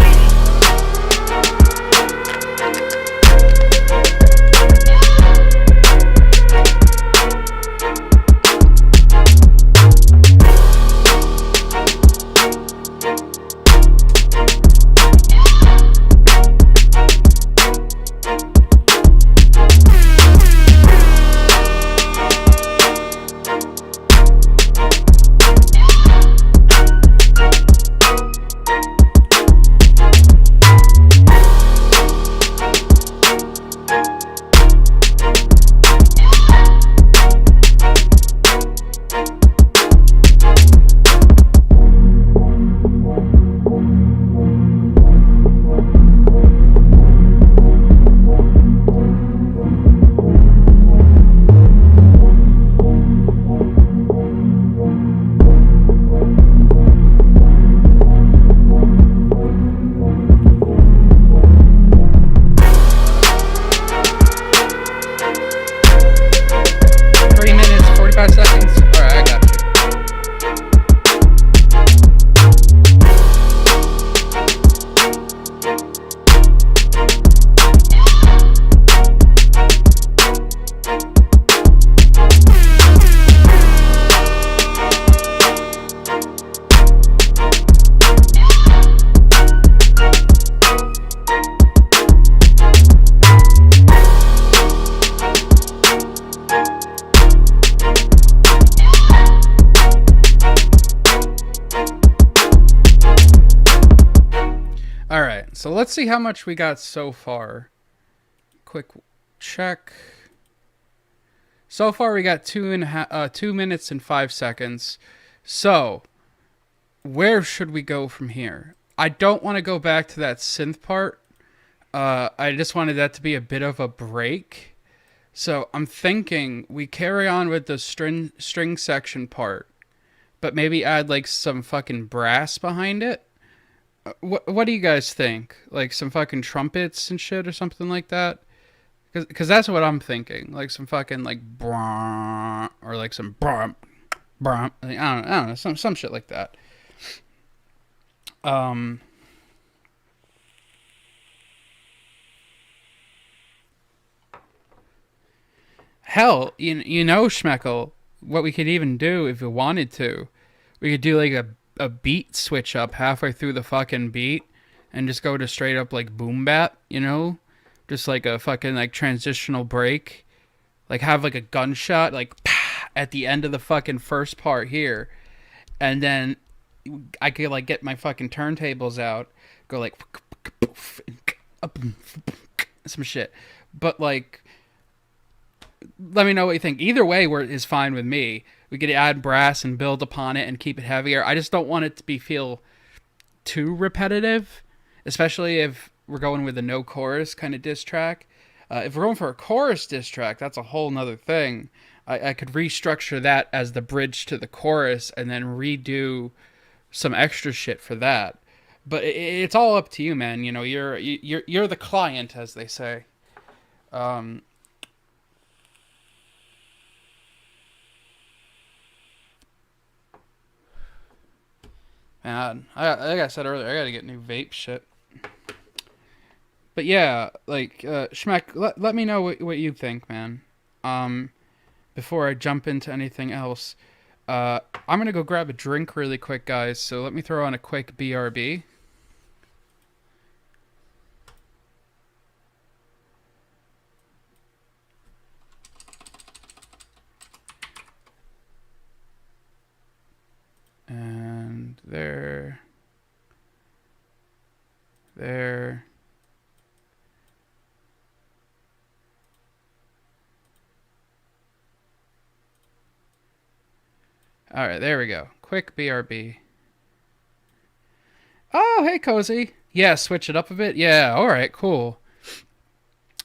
So let's see how much we got so far. Quick check. So far we got 2 minutes and 5 seconds. So where should we go from here? I don't want to go back to that synth part. I just wanted that to be a bit of a break. So I'm thinking we carry on with the string section part, but maybe add like some fucking brass behind it. What do you guys think? Like some fucking trumpets and shit or something like that? Because that's what I'm thinking. Like some fucking like brrrr, or like some brrrr, brrrr. I don't know, some shit like that. Hell, you know, Shmeckle, what we could even do if we wanted to, we could do like a beat switch up halfway through the fucking beat and just go to straight up like boom bap, you know? Just like a fucking like transitional break. Like have like a gunshot like at the end of the fucking first part here. And then
I could like get my fucking turntables out, go like some shit. But like, let me know what you think. Either way, is fine with me. We could add brass and build upon it and keep it heavier. I just don't want it to feel too repetitive, especially if we're going with a no chorus kind of diss track. If we're going for a chorus diss track, that's a whole nother thing. I could restructure that as the bridge to the chorus and then redo some extra shit for that. But it's all up to you, man. You know, you're the client, as they say. Man, like I said earlier, I gotta get new vape shit. But yeah, like, Shmeck, let me know what you think, man. Before I jump into anything else. I'm gonna go grab a drink really quick, guys, so let me throw on a quick BRB. And there. Alright, there we go. Quick BRB. Oh, hey, Cozy. Yeah, switch it up a bit. Yeah, alright, cool.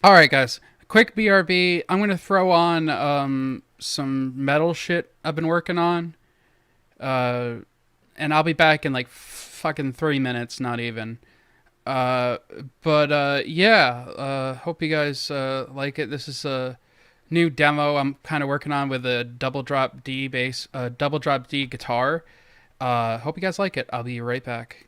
Alright, guys. Quick BRB. I'm going to throw on some metal shit I've been working on. And I'll be back in like fucking 3 minutes, not even. Yeah, hope you guys like it. This is a new demo I'm kind of working on with a double drop D bass, double drop D guitar. Hope you guys like it. I'll be right back.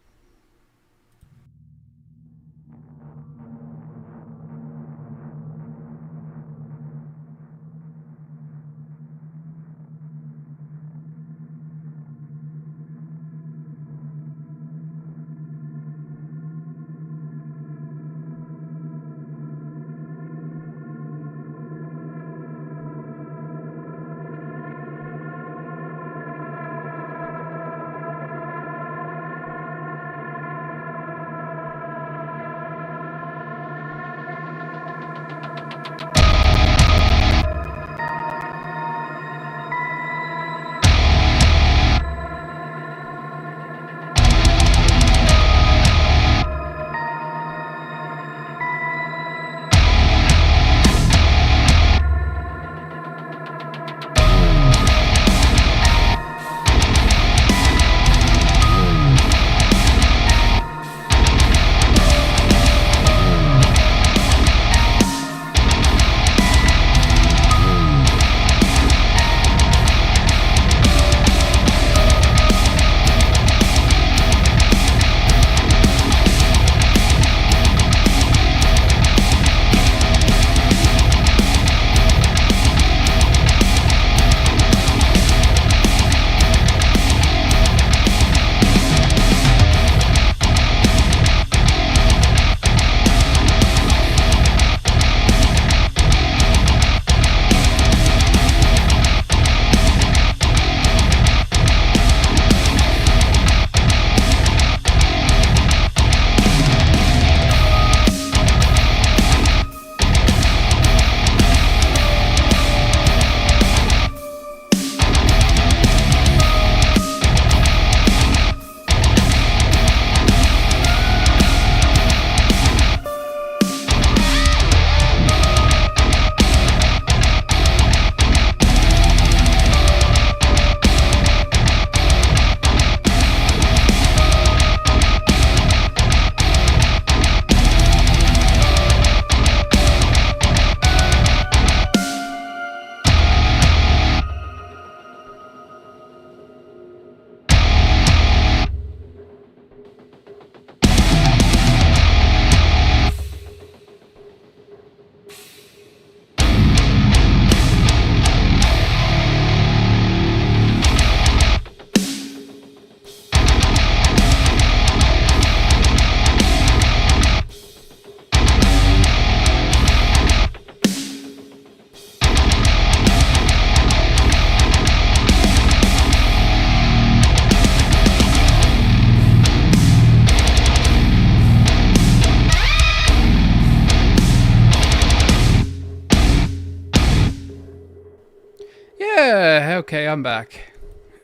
Yeah, okay, I'm back.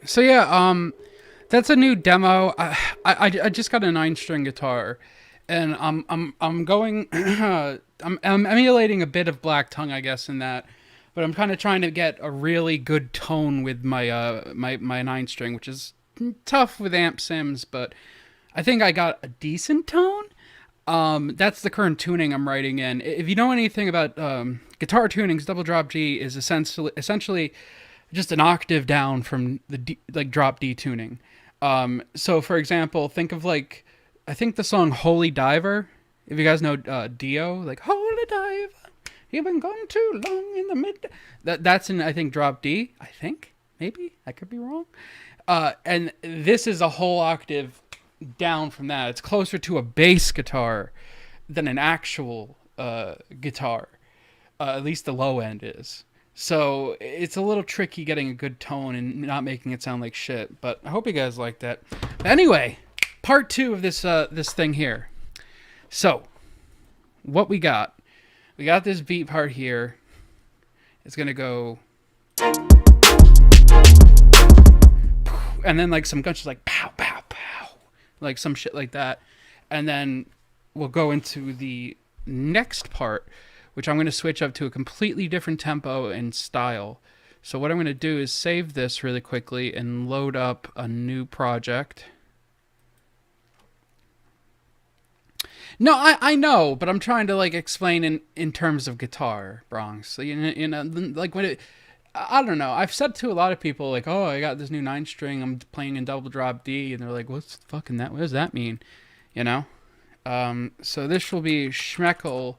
So yeah, that's a new demo. I just got a 9-string guitar, and I'm going I'm emulating a bit of Black Tongue, I guess, in that, but I'm kind of trying to get a really good tone with my my 9-string, which is tough with amp sims, but I think I got a decent tone. That's the current tuning I'm writing in. If you know anything about guitar tunings, double drop G is essentially just an octave down from the D, like drop D tuning. So for example, think of like, I think the song Holy Diver. If you guys know Dio, like Holy Diver, you've been gone too long in the mid. That's in, I think, drop D. I think, maybe I could be wrong. And this is a whole octave down from that. It's closer to a bass guitar than an actual guitar. At least the low end is. So it's a little tricky getting a good tone and not making it sound like shit. But I hope you guys like that. But anyway, part 2 of this this thing here. So what we got this beat part here. It's gonna go, and then like some gunshots like pow pow pow, like some shit like that, and then we'll go into the next part, which I'm going to switch up to a completely different tempo and style. So what I'm going to do is save this really quickly and load up a new project. No, I know, but I'm trying to like explain in terms of guitar, Bronx. So, you know, like when it, I don't know. I've said to a lot of people like, "Oh, I got this new 9-string. I'm playing in double drop D," and they're like, "What's fucking that? What does that mean?" You know. So this will be Shmeckle,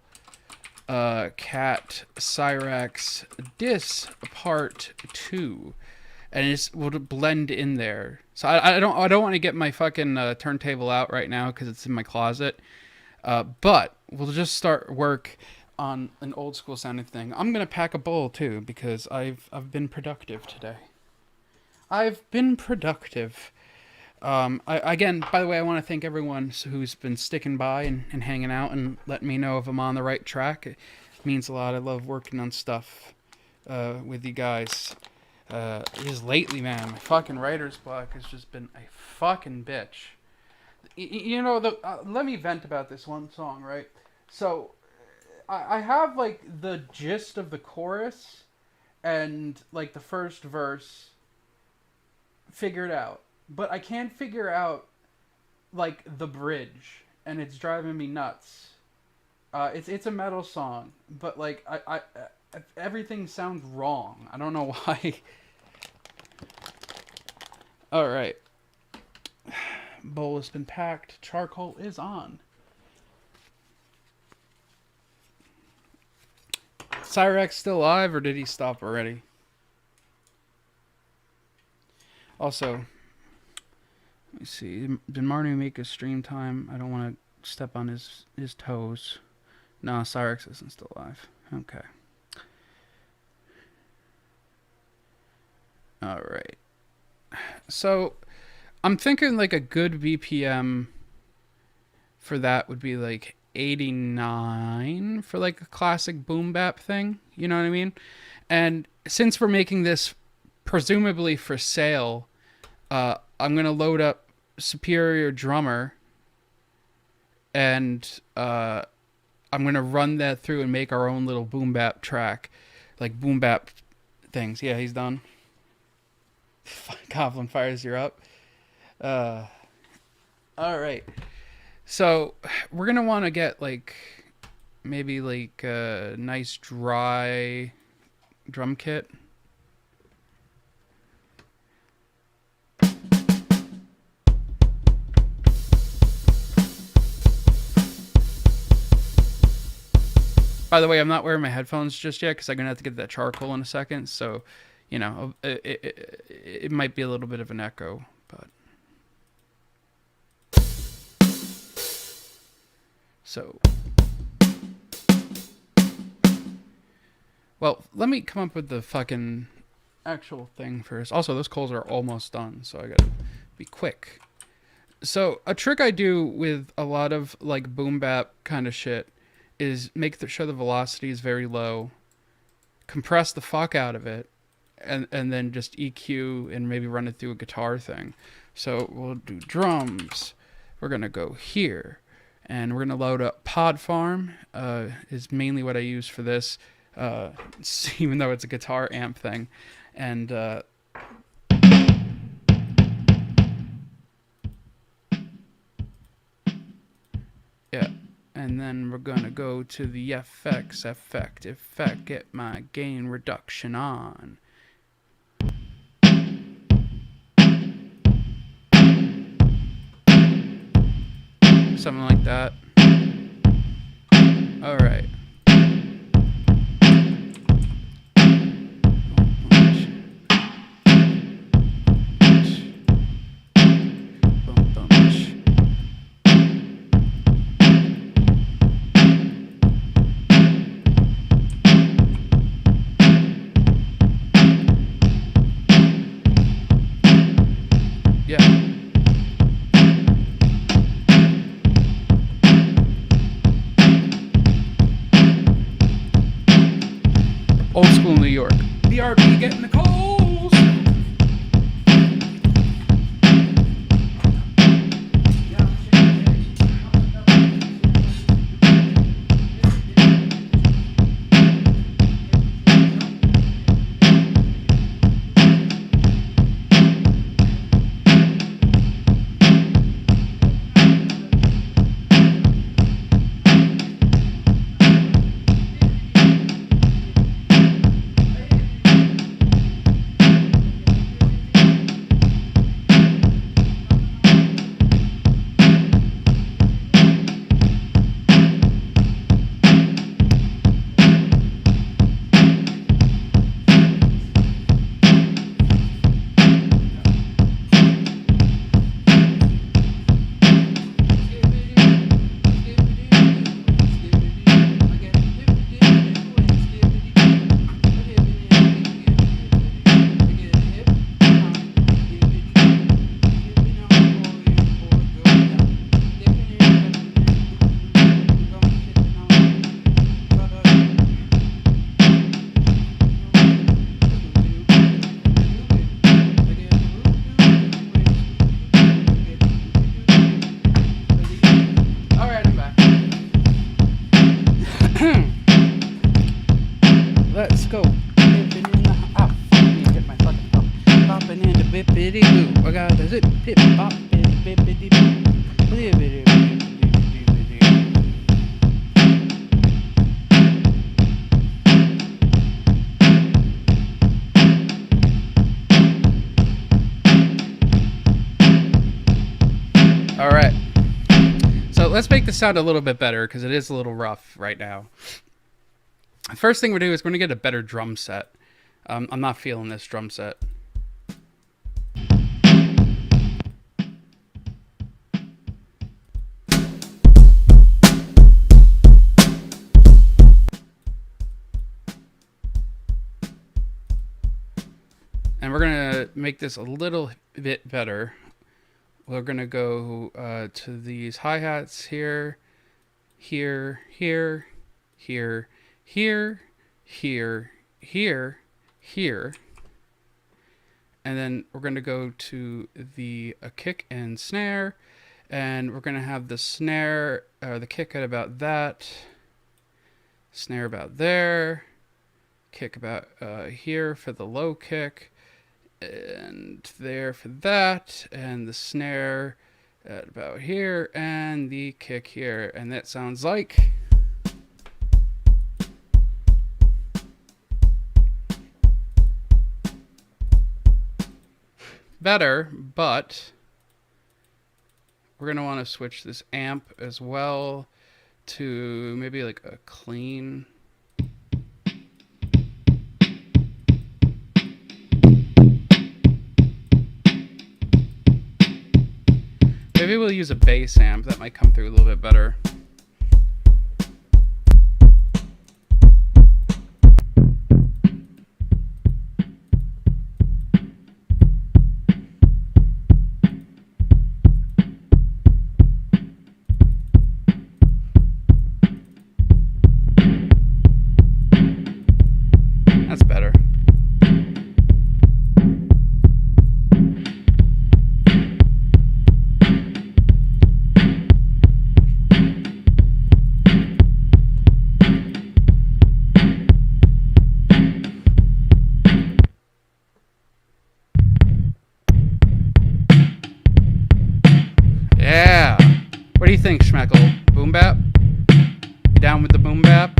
Cat Cyrex Dis Part 2, and it will blend in there. So I don't want to get my fucking turntable out right now because it's in my closet. But we'll just start work on an old school sounding thing. I'm gonna pack a bowl too because I've been productive today. I've been productive. Again, by the way, I want to thank everyone who's been sticking by and hanging out and letting me know if I'm on the right track. It means a lot. I love working on stuff with you guys. Just lately, man, my fucking writer's block has just been a fucking bitch. You know, let me vent about this one song, right? So, I have, like, the gist of the chorus and, like, the first verse figured out. But I can't figure out, like, the bridge. And it's driving me nuts. It's a metal song. But, like, I everything sounds wrong. I don't know why. Alright. Bowl has been packed. Charcoal is on. Cyrex still alive, or did he stop already? Also, let me see. Did Marty make a stream time? I don't want to step on his toes. No, Cyrex isn't still alive. Okay. Alright. So, I'm thinking like a good BPM for that would be like 89 for like a classic boom bap thing. You know what I mean? And since we're making this presumably for sale, I'm going to load up Superior Drummer and I'm going to run that through and make our own little boom bap track. Like boom bap things. Yeah, he's done. Goblin fires, you're up. All right. So we're gonna want to get like maybe like a nice dry drum kit. By the way, I'm not wearing my headphones just yet because I'm gonna have to get that charcoal in a second. So, you know, it might be a little bit of an echo, but. So, well, let me come up with the fucking actual thing first. Also, those coals are almost done, so I gotta be quick. So, a trick I do with a lot of like boom bap kind of shit is make sure the velocity is very low, compress the fuck out of it, and then just EQ and maybe run it through a guitar thing. So we'll do drums. We're gonna go here, and we're gonna load up Pod Farm. Is mainly what I use for this, even though it's a guitar amp thing, and yeah. And then we're gonna go to the effect, get my gain reduction on. Something like that. All right. Old school New York. The RP getting the calls. Let's go. Dipping in the get my fucking thumb. Popping in the bippity boo. I got the zip pip pop in the bippity boo. All right. So let's make this sound a little bit better because it is a little rough right now. The first thing we do is we're going to get a better drum set. I'm not feeling this drum set. And we're going to make this a little bit better. We're going to go to these hi-hats here, here, here, here, here, here, here, here. And then we're going to go to the kick and snare. And we're going to have the snare, the kick at about that. Snare about there. Kick about here for the low kick. And there for that, and the snare at about here, and the kick here, and that sounds like better, but we're gonna want to switch this amp as well to maybe like a clean. Maybe we'll use a bass amp. That might come through a little bit better. That's better. do you think, Shmeckle? Boom bap? You down with the boom bap?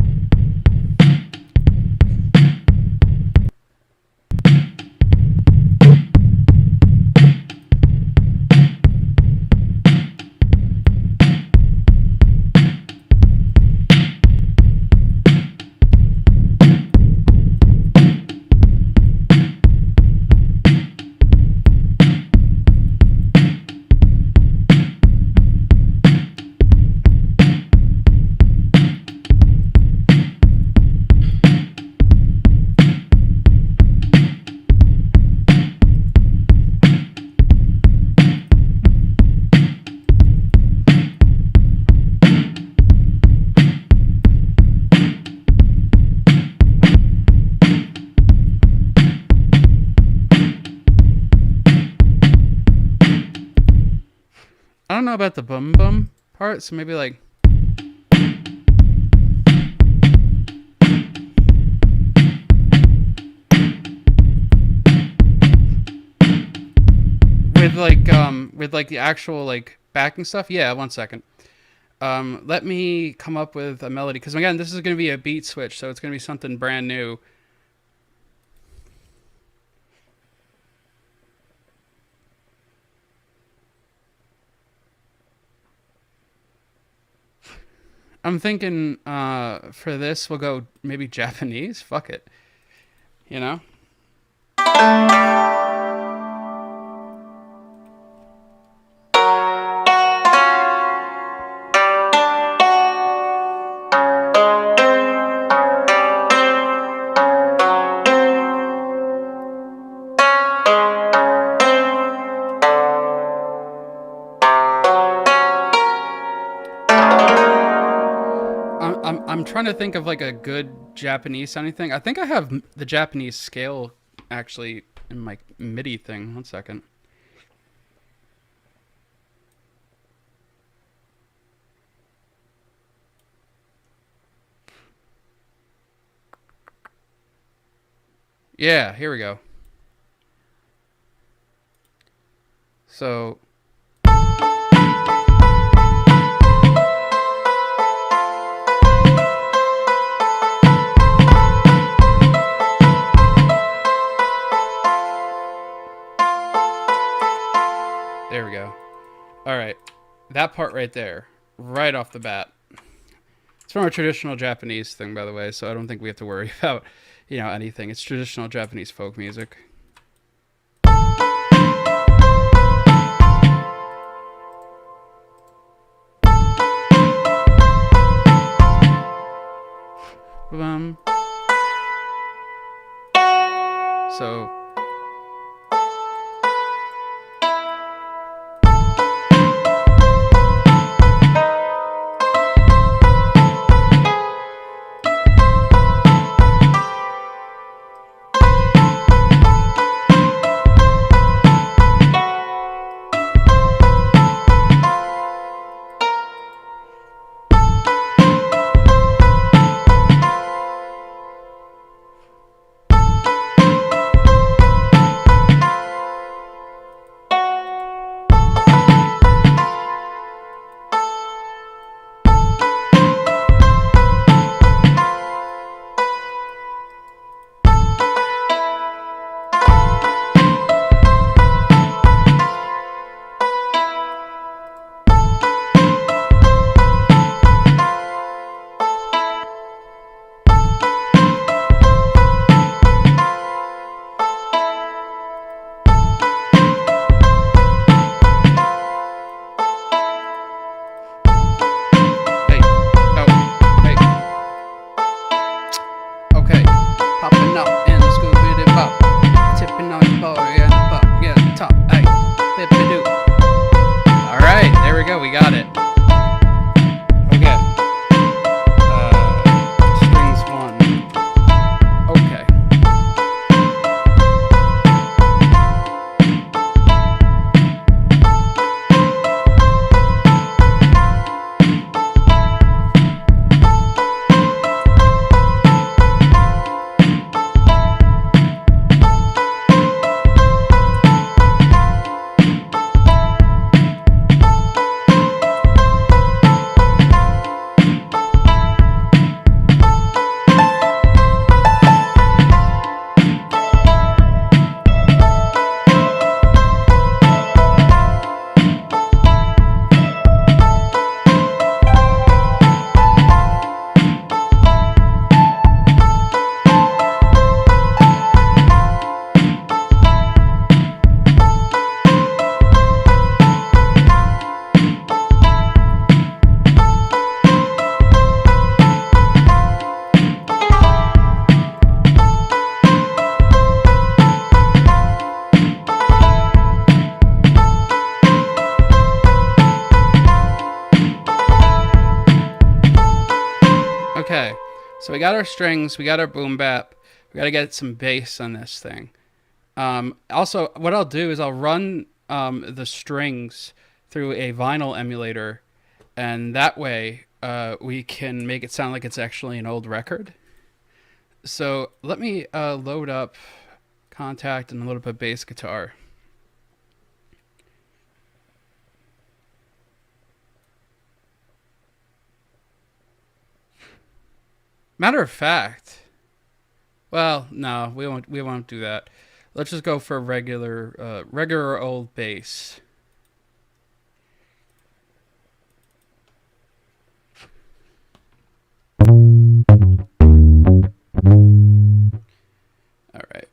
I don't know about the bum bum part, so maybe like with like the actual like backing stuff. Yeah, 1 second. Let me come up with a melody, because again, this is going to be a beat switch, so it's going to be something brand new. I'm thinking for this we'll go maybe Japanese. Fuck it. You know? I'm trying to think of like a good Japanese sounding thing. I think I have the Japanese scale actually in my MIDI thing. 1 second. Yeah, here we go. So there we go. All right. That part right there, right off the bat. It's from a traditional Japanese thing, by the way, so I don't think we have to worry about, you know, anything. It's traditional Japanese folk music. So So we got our strings, we got our boom bap. We got to get some bass on this thing. Also, what I'll do is I'll run the strings through a vinyl emulator, and that way we can make it sound like it's actually an old record. So let me load up Contact and load up a bass guitar. Matter of fact, well, no, we won't do that. Let's just go for regular old bass. All right.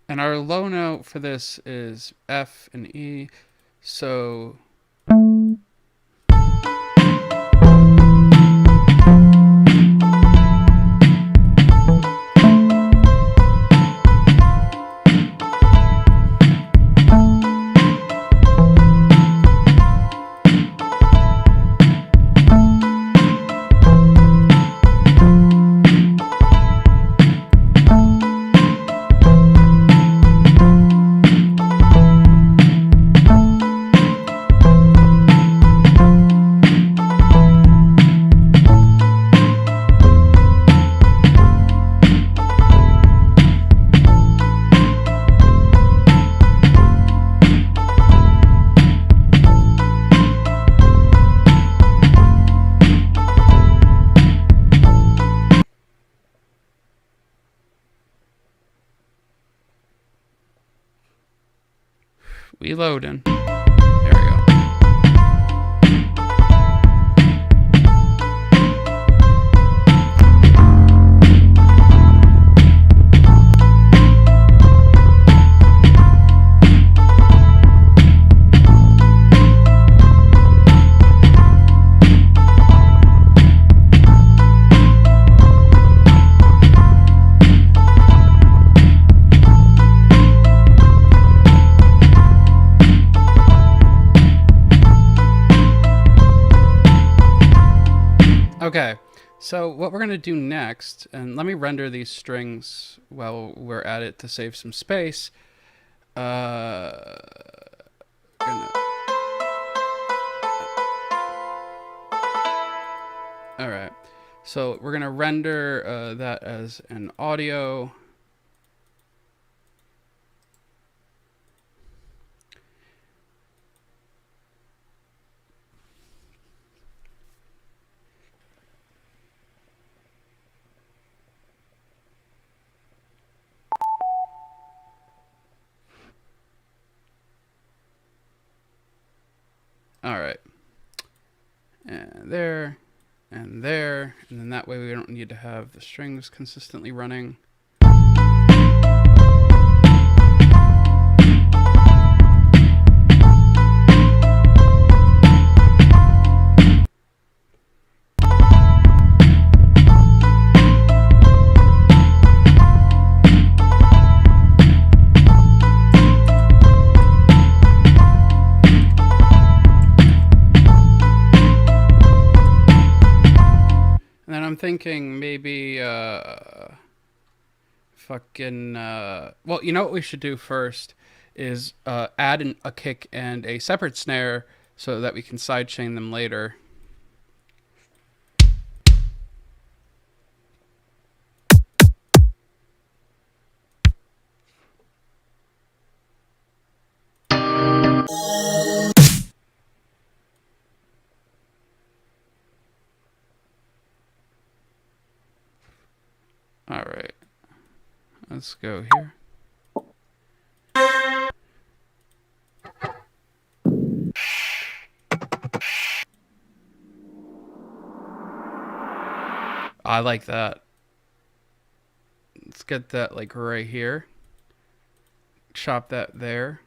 And our low note for this is F and E. So we loading. There we go. Okay, so what we're going to do next, and let me render these strings while we're at it to save some space. Alright, so we're going to render that as an audio. All right, and there, and there, and then that way we don't need to have the strings consistently running. I'm thinking maybe fucking well, you know what we should do first is add a kick and a separate snare so that we can sidechain them later. All right, let's go here. I like that. Let's get that like right here. Chop that there.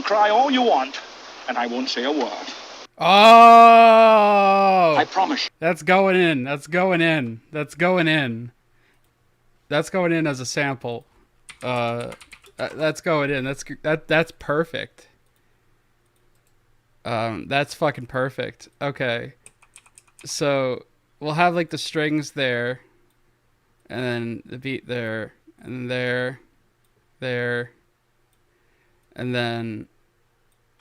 cry all you want, and I won't say a word.
Oh!
I promise you.
That's going in. That's going in. That's going in. That's going in as a sample. That's going in. That's perfect. That's fucking perfect. Okay. So we'll have like the strings there, and then the beat there, and there, and then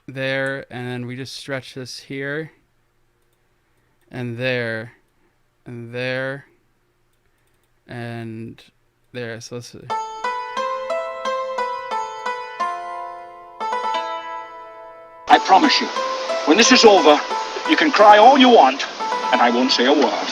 there, and then we just stretch this here, and there, and there, and there. So let's see.
I promise you, when this is over, you can cry all you want, and I won't say a word.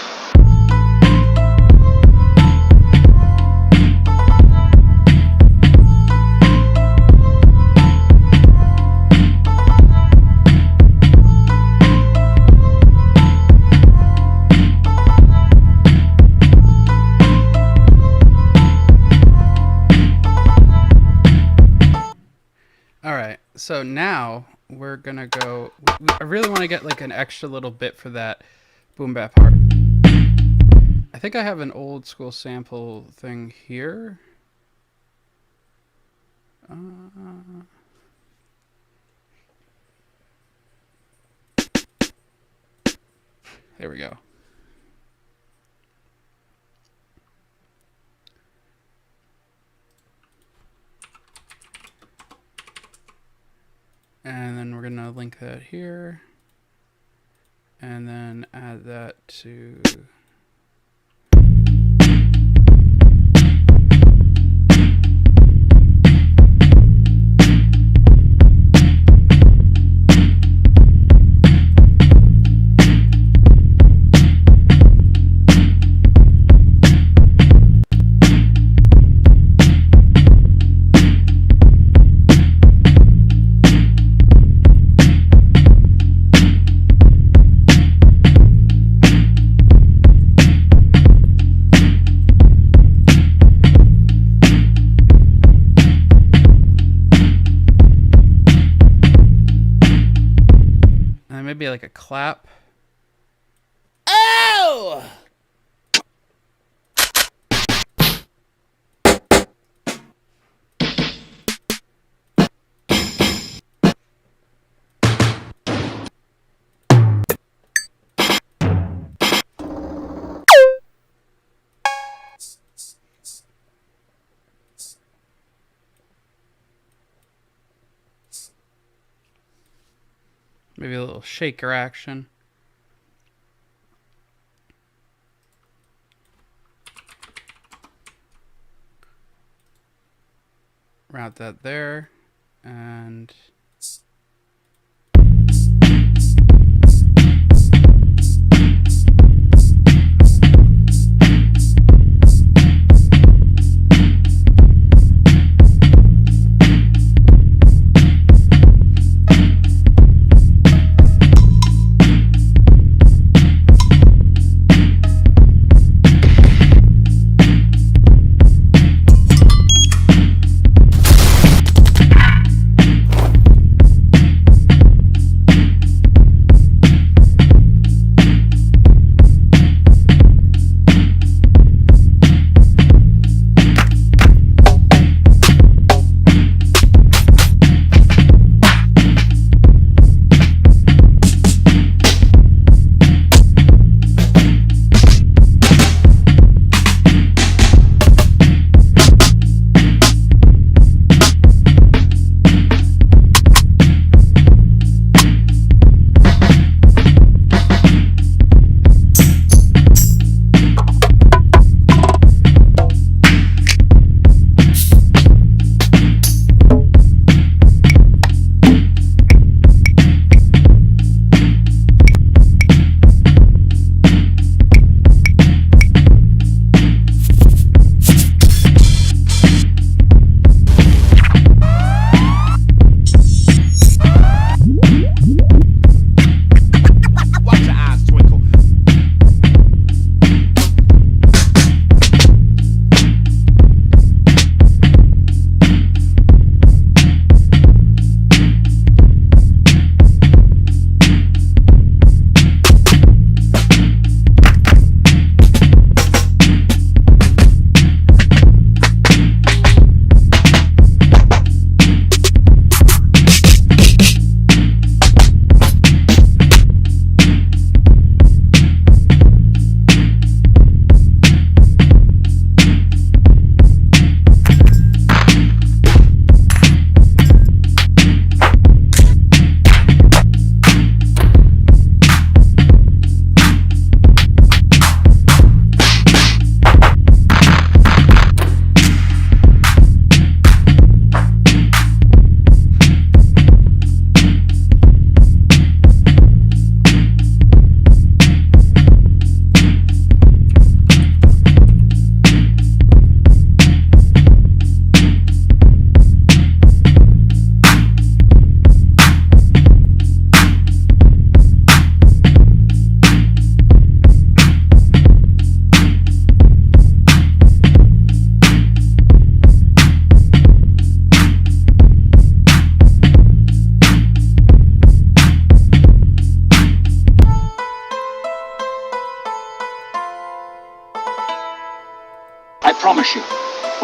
All right. So now we're gonna go. I really want to get like an extra little bit for that boom bap part. I think I have an old school sample thing here. There we go. And then we're gonna link that here, and then add that to. Maybe like a clap.
Oh!
Maybe a little shaker action. Route that there, and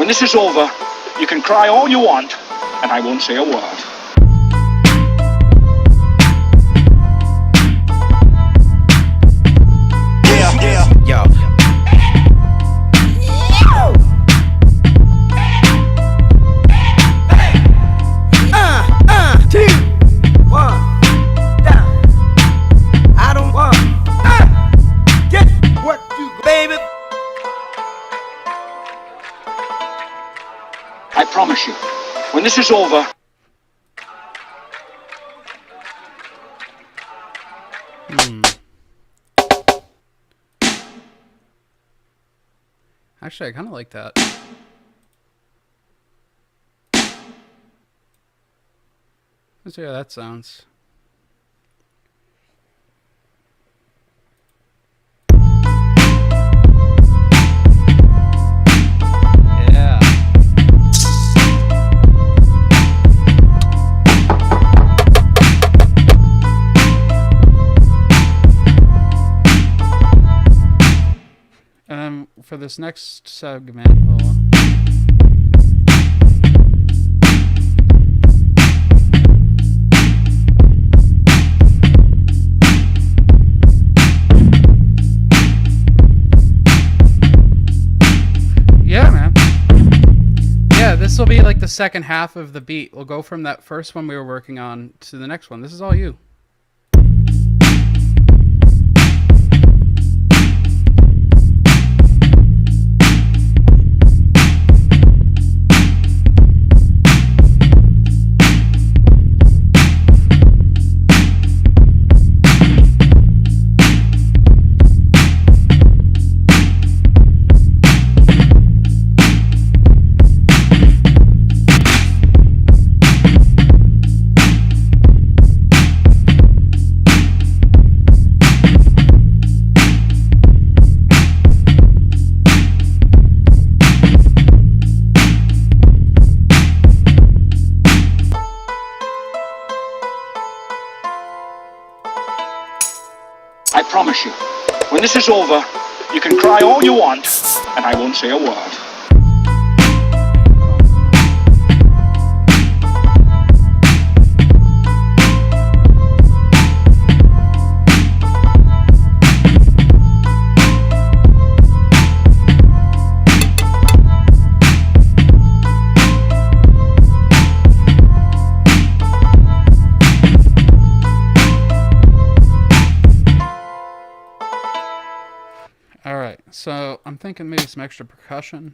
this is over, you can cry all you want, and I won't say a word.
Yo. Two, one, down. I don't want. Get what you, baby.
I promise you, when this is over,
Actually, I kind of like that. Let's see how that sounds. Yeah. And then for this next segment, we'll... Yeah, man. Yeah, this will be like the second half of the beat. We'll go from that first one we were working on to the next one. This is all you.
I promise you, when this is over, you can cry all you want, and I won't say a word.
Alright, so I'm thinking maybe some extra percussion.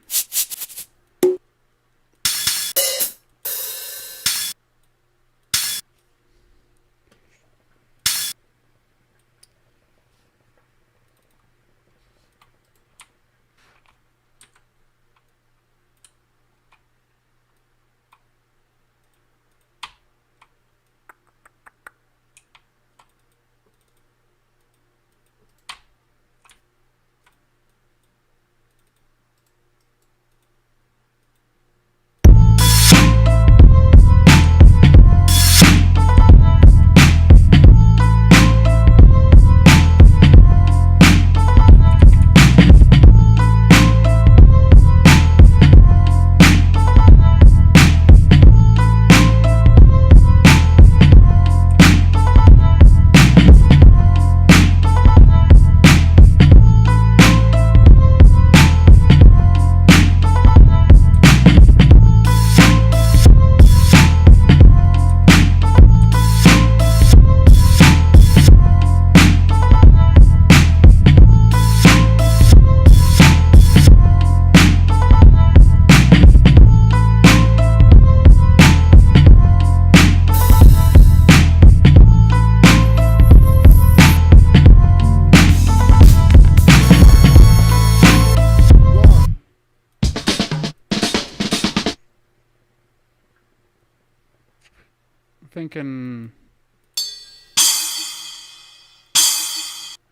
Thinking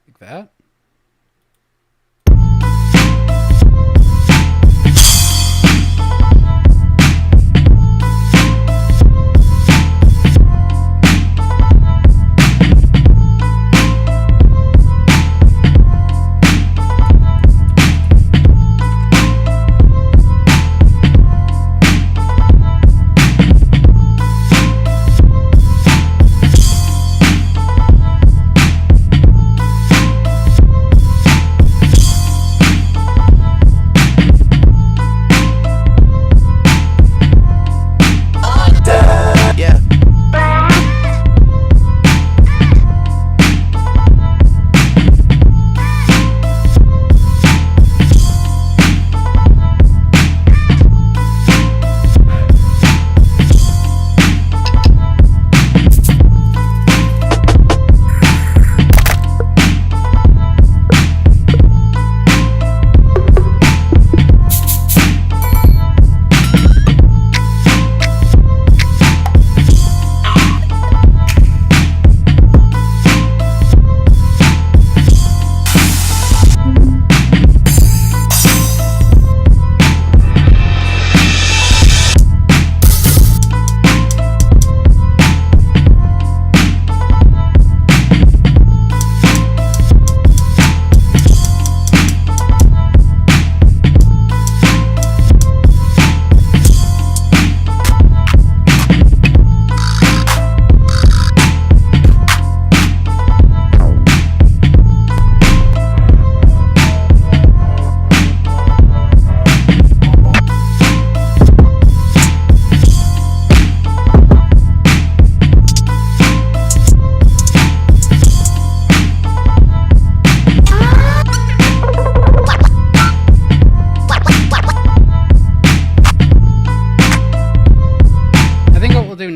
like that.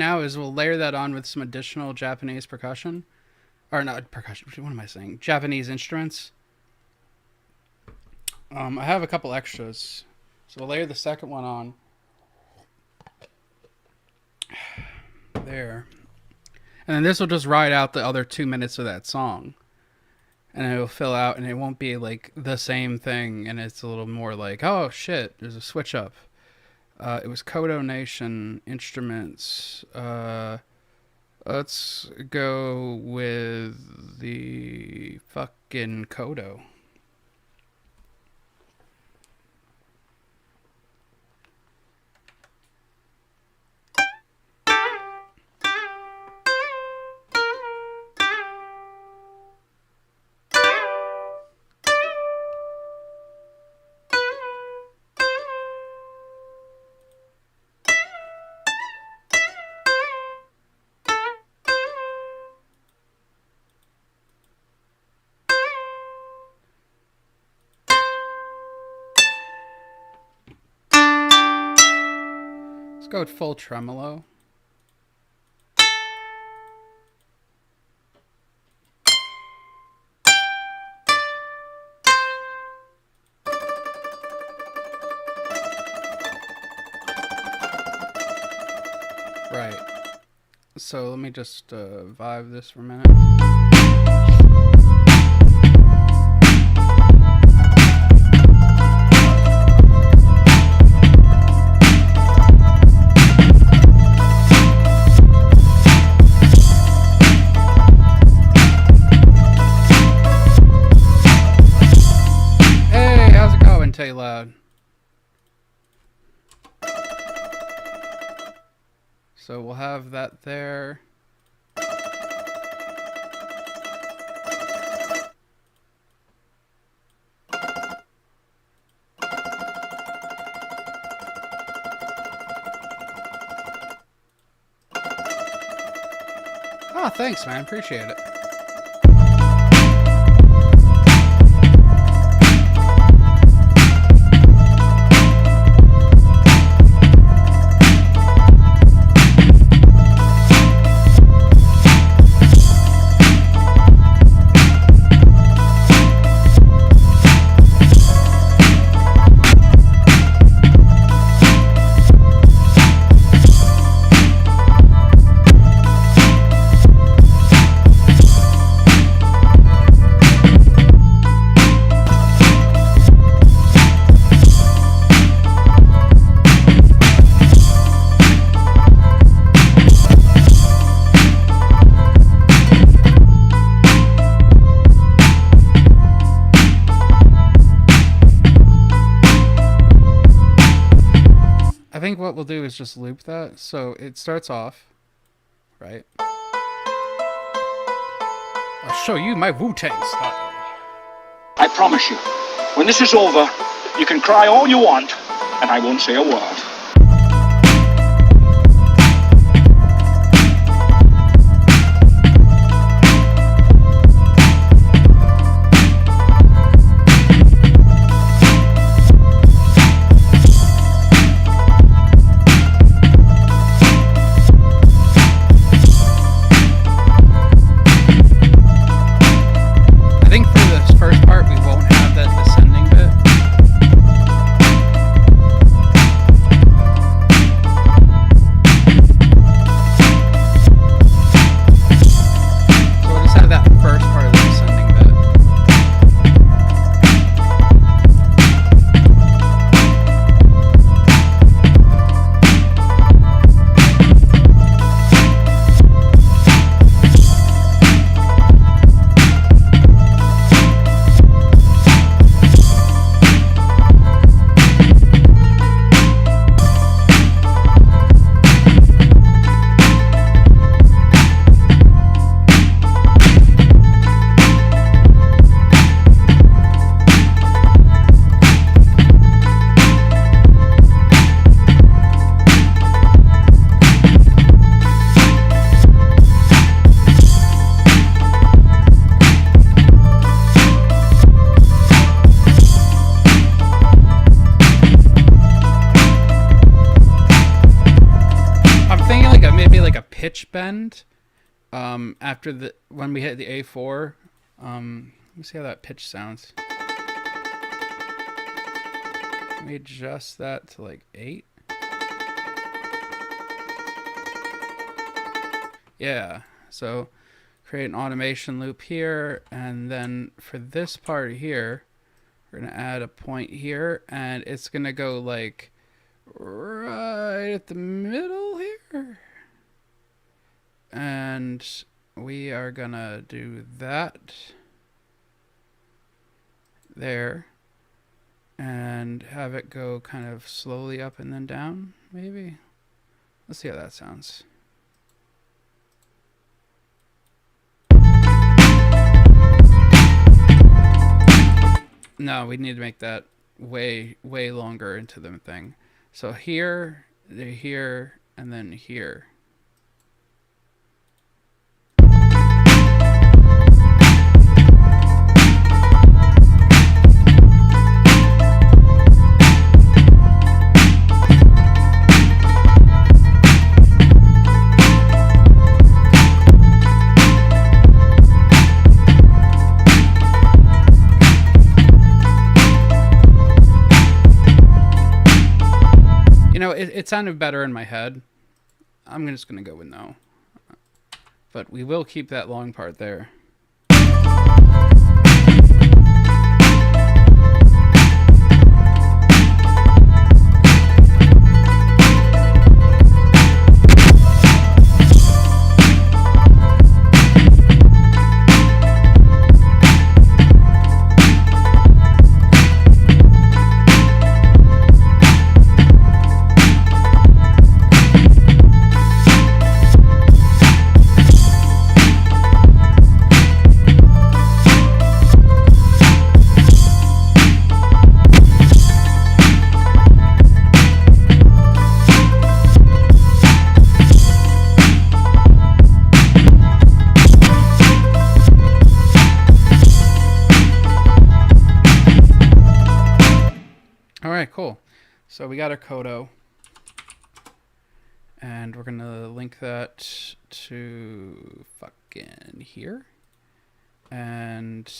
now is we'll layer that on with some additional Japanese percussion. Or not percussion, what am I saying? Japanese instruments. I have a couple extras. So we'll layer the second one on. There. And then this will just ride out the other 2 minutes of that song. And it'll fill out, and it won't be like the same thing. And it's a little more like, oh shit, there's a switch up. It was Kodo Nation instruments. Let's go with the fucking Kodo. Let's go with full tremolo. Right. So let me just vibe this for a minute. Tay loud. So we'll have that there. Oh, thanks, man. Appreciate it. I think what we'll do is just loop that. So it starts off, right? I'll show you my Wu-Tang style.
I promise you, when this is over, you can cry all you want, and I won't say a word.
pitch bend after when we hit the A4. Let me see how that pitch sounds. Let me adjust that to like 8. Yeah, so create an automation loop here, and then for this part here, we're gonna add a point here, and it's gonna go like right at the middle here. And we are gonna do that there, and have it go kind of slowly up and then down, maybe. Let's see how that sounds. No, we need to make that way longer into the thing. So here, here, and then here. You know, it sounded better in my head. I'm just going to go with no. But we will keep that long part there. Alright, cool. So we got our Kodo. And we're going to link that to fucking here. And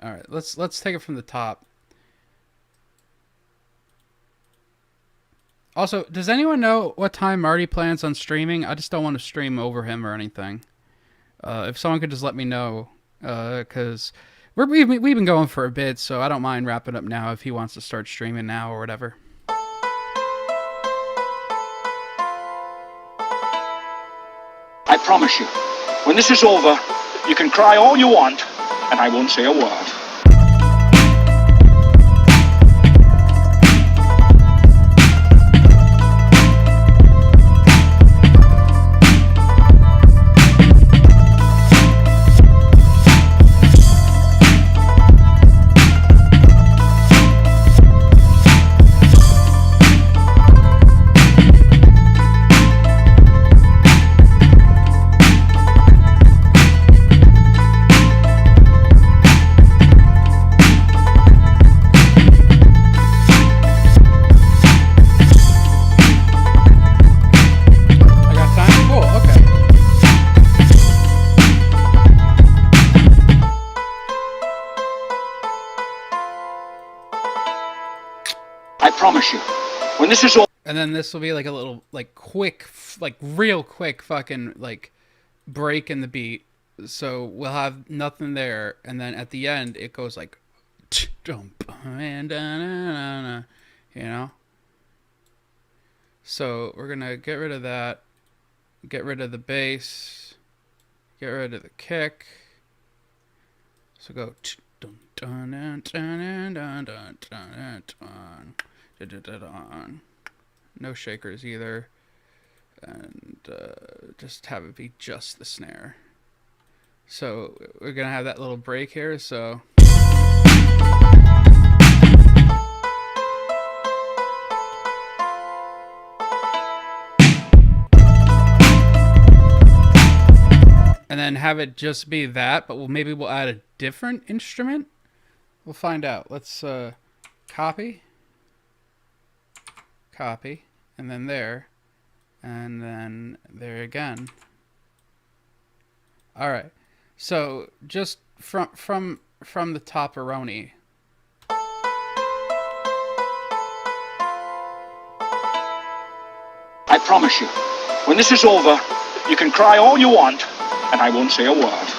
alright, let's take it from the top. Also, does anyone know what time Marty plans on streaming? I just don't want to stream over him or anything. If someone could just let me know. Because we've been going for a bit, so I don't mind wrapping up now if he wants to start streaming now or whatever.
I promise you, when this is over, you can cry all you want, and I won't say a word. I promise you, when this is all...
And then this will be like a little, like, quick, like, real quick fucking, like, break in the beat. So we'll have nothing there. And then at the end, it goes like, you know? So we're going to get rid of that. Get rid of the bass. Get rid of the kick. So go... No shakers either. And just have it be just the snare. So we're going to have that little break here, so... And then have it just be that, but maybe we'll add a different instrument. We'll find out. Let's copy. Copy. And then there. And then there again. All right. So just from the top-a-roni.
I promise you, when this is over, you can cry all you want, and I won't say a word.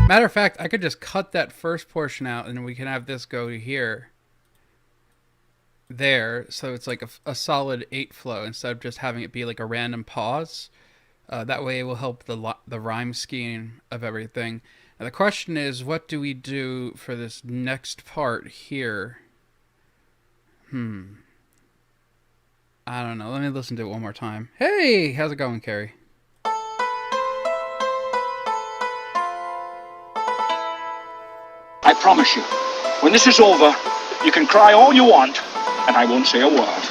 Matter of fact, I could just cut that first portion out and we can have this go to here. There. So it's like a solid 8 flow instead of just having it be like a random pause. That way it will help the rhyme scheme of everything. Now the question is, what do we do for this next part here? I don't know. Let me listen to it one more time. Hey, how's it going, Carrie?
I promise you, when this is over, you can cry all you want, and I won't say a word.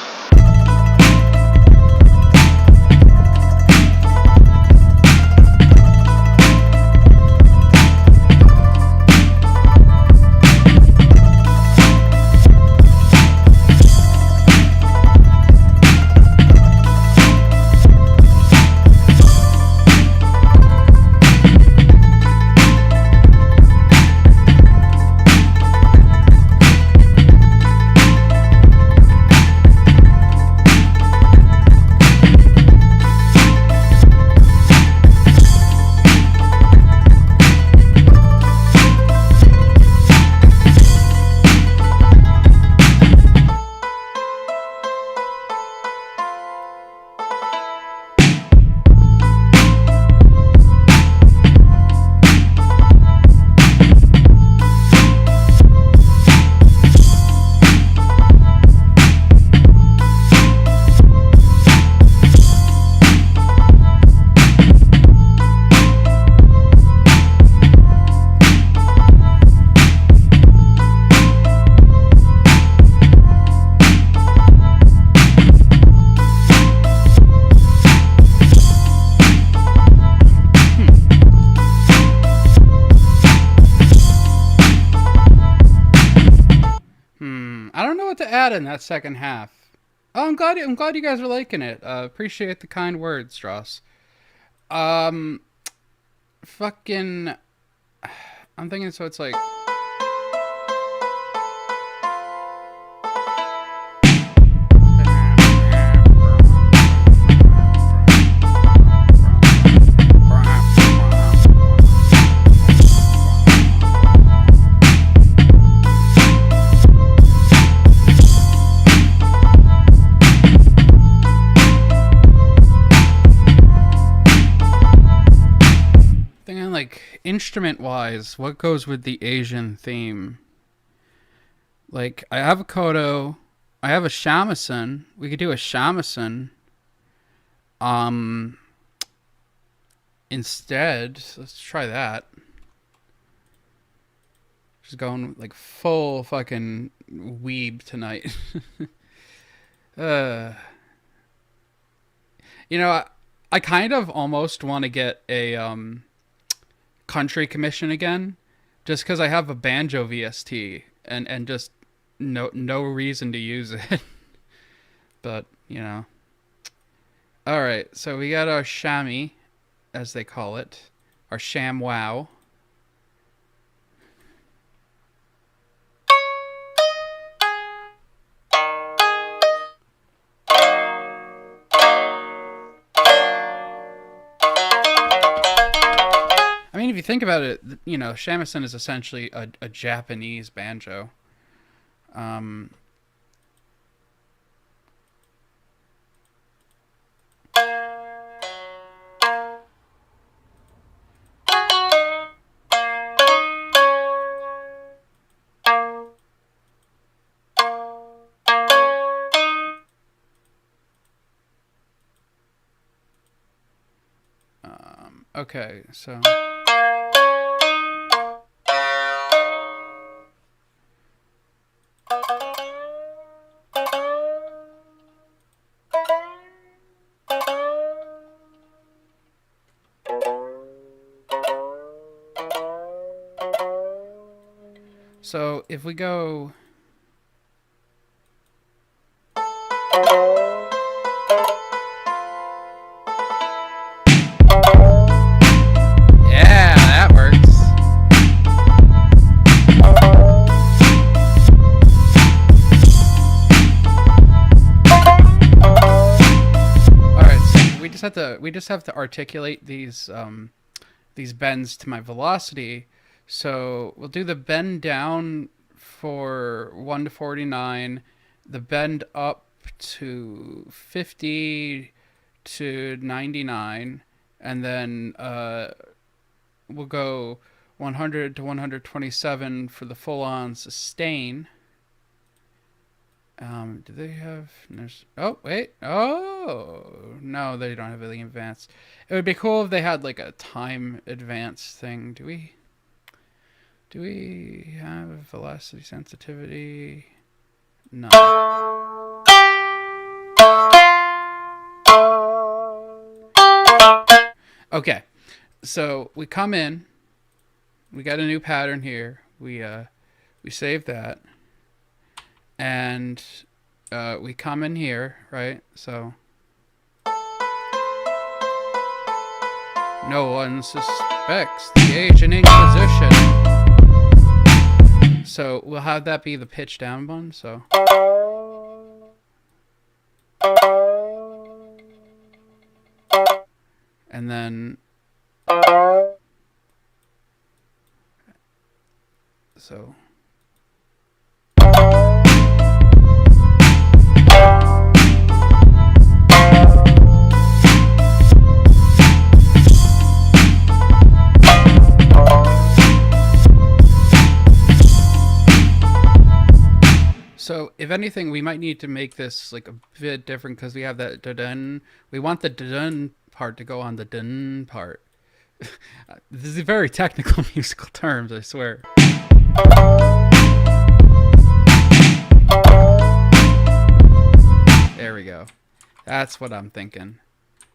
In that second half. Oh, I'm glad you guys are liking it. Appreciate the kind words, Strauss. Fucking I'm thinking so it's like instrument wise, what goes with the Asian theme? Like, I have a koto, I have a shamisen. We could do a shamisen. Instead, let's try that. Just going like full fucking weeb tonight. You know, I kind of almost want to get a country commission again, just because I have a banjo VST and just no reason to use it. But you know, all right. So we got our shammy, as they call it, our sham wow. you think about it, you know, shamisen is essentially a Japanese banjo. Okay, so. So if we go. Yeah, that works. All right, so we just have to articulate these bends to my velocity. So we'll do the bend down for 1 to 49, the bend up to 50 to 99, and then we'll go 100 to 127 for the full-on sustain. Do they have... Oh, wait. Oh, no, they don't have anything advanced. It would be cool if they had like a time advance thing. Do we have velocity sensitivity? No. Okay, so we come in. We got a new pattern here. We save that, and we come in here, right? So no one suspects the age and Inquisition. So we'll have that be the pitch down one. So. And then. So. So, if anything, we might need to make this like a bit different because we have that da-dun. We want the da-dun part to go on the dun part. This is very technical musical terms, I swear. There we go. That's what I'm thinking.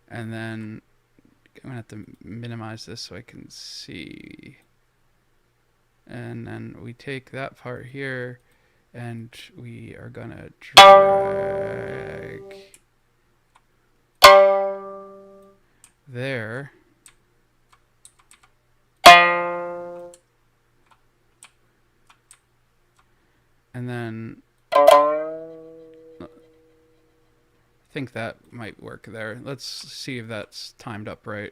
And then I'm gonna have to minimize this so I can see. And then we take that part here. And we are gonna drag there. And then I think that might work there. Let's see if that's timed up right.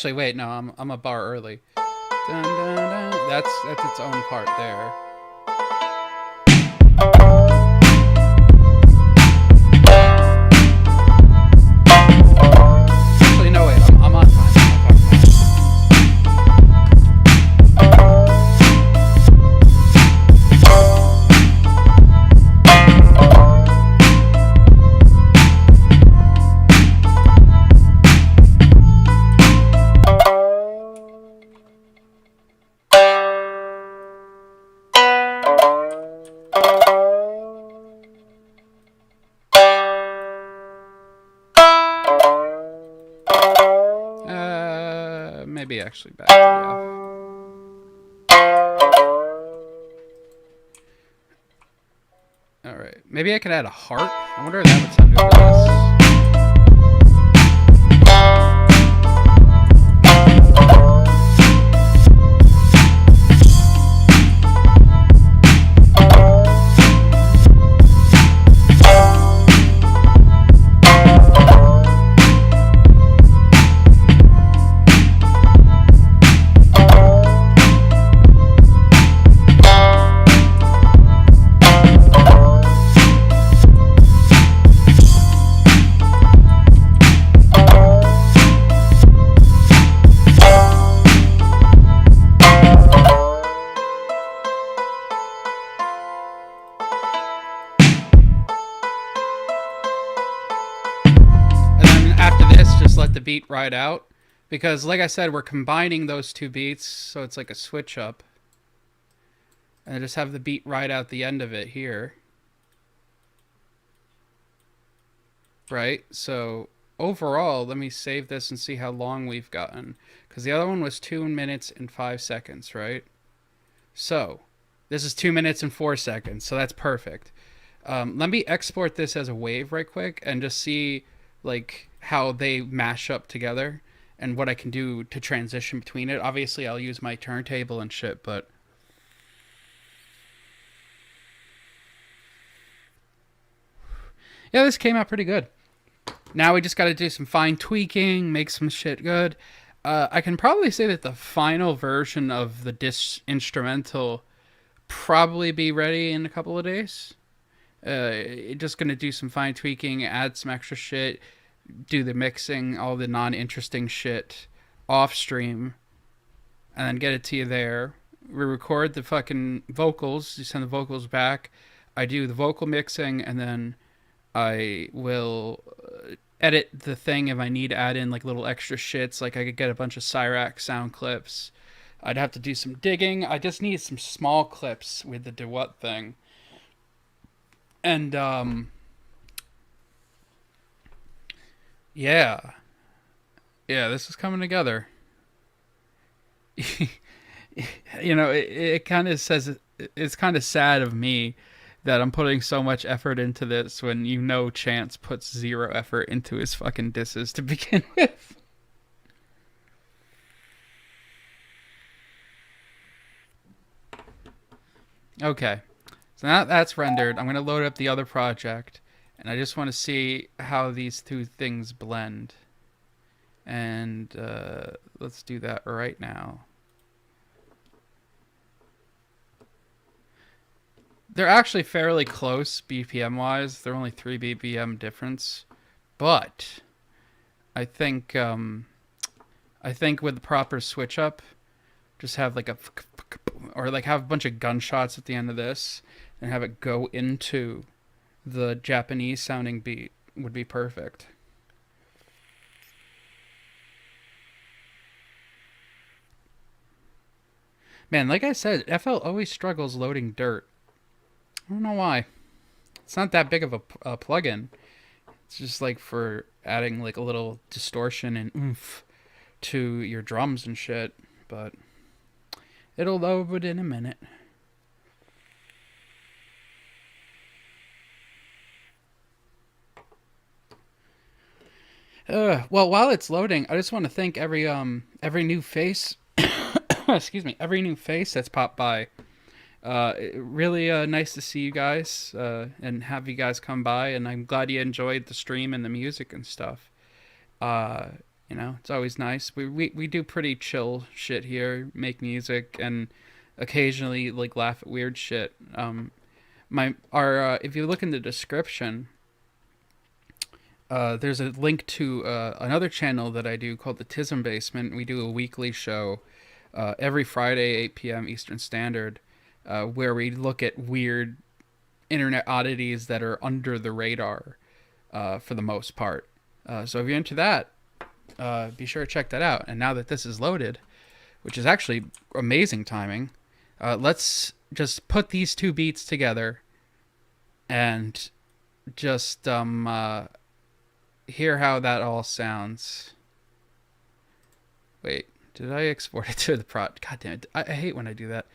Actually, wait, no, I'm a bar early. Dun, dun, dun. That's its own part there. Actually, no, wait, I'm on time. Maybe actually back to the F. Alright. Maybe I could add a heart? I wonder if that would sound good for this. Let the beat ride out, because like I said, we're combining those two beats, so it's like a switch up, and I just have the beat ride out the end of it here, right? So overall, let me save this and see how long we've gotten, because the other one was 2 minutes and 5 seconds, right? So this is 2 minutes and 4 seconds, so that's perfect. Let me export this as a wave right quick and just see like how they mash up together and what I can do to transition between it. Obviously, I'll use my turntable and shit, but yeah, this came out pretty good. Now we just got to do some fine tweaking, make some shit good. I can probably say that the final version of the disc instrumental probably be ready in a couple of days. Just gonna do some fine tweaking, add some extra shit, do the mixing, all the non-interesting shit off stream, and then get it to you there. We record the fucking vocals, you send the vocals back, I do the vocal mixing, and then I will edit the thing if I need to add in like little extra shits. Like I could get a bunch of Cyrac sound clips. I'd have to do some digging. I just need some small clips with the DeWhat thing. And yeah, this is coming together. You know, it kind of says it's kind of sad of me that I'm putting so much effort into this when you know Chance puts zero effort into his fucking disses to begin with. Okay. So now that's rendered, I'm going to load up the other project, and I just want to see how these two things blend. And let's do that right now. They're actually fairly close BPM-wise. They're only 3 BPM difference. But I think with the proper switch up, just have like or like have a bunch of gunshots at the end of this and have it go into the Japanese sounding beat would be perfect. Man, like I said, FL always struggles loading dirt. I don't know why. It's not that big of a plugin. It's just like for adding like a little distortion and oomph to your drums and shit. But it'll load in a minute. Well, while it's loading, I just want to thank every new face. Excuse me, every new face that's popped by. Really nice to see you guys and have you guys come by, and I'm glad you enjoyed the stream and the music and stuff. And You know, it's always nice. We do pretty chill shit here, make music, and occasionally like laugh at weird shit. If you look in the description, there's a link to another channel that I do called the Tism Basement. We do a weekly show every Friday, 8 p.m. Eastern Standard, where we look at weird internet oddities that are under the radar for the most part. So if you're into that, be sure to check that out. And now that this is loaded, which is actually amazing timing, let's just put these two beats together and just hear how that all sounds. Wait, did I export it to the prod? God damn it. I hate when I do that.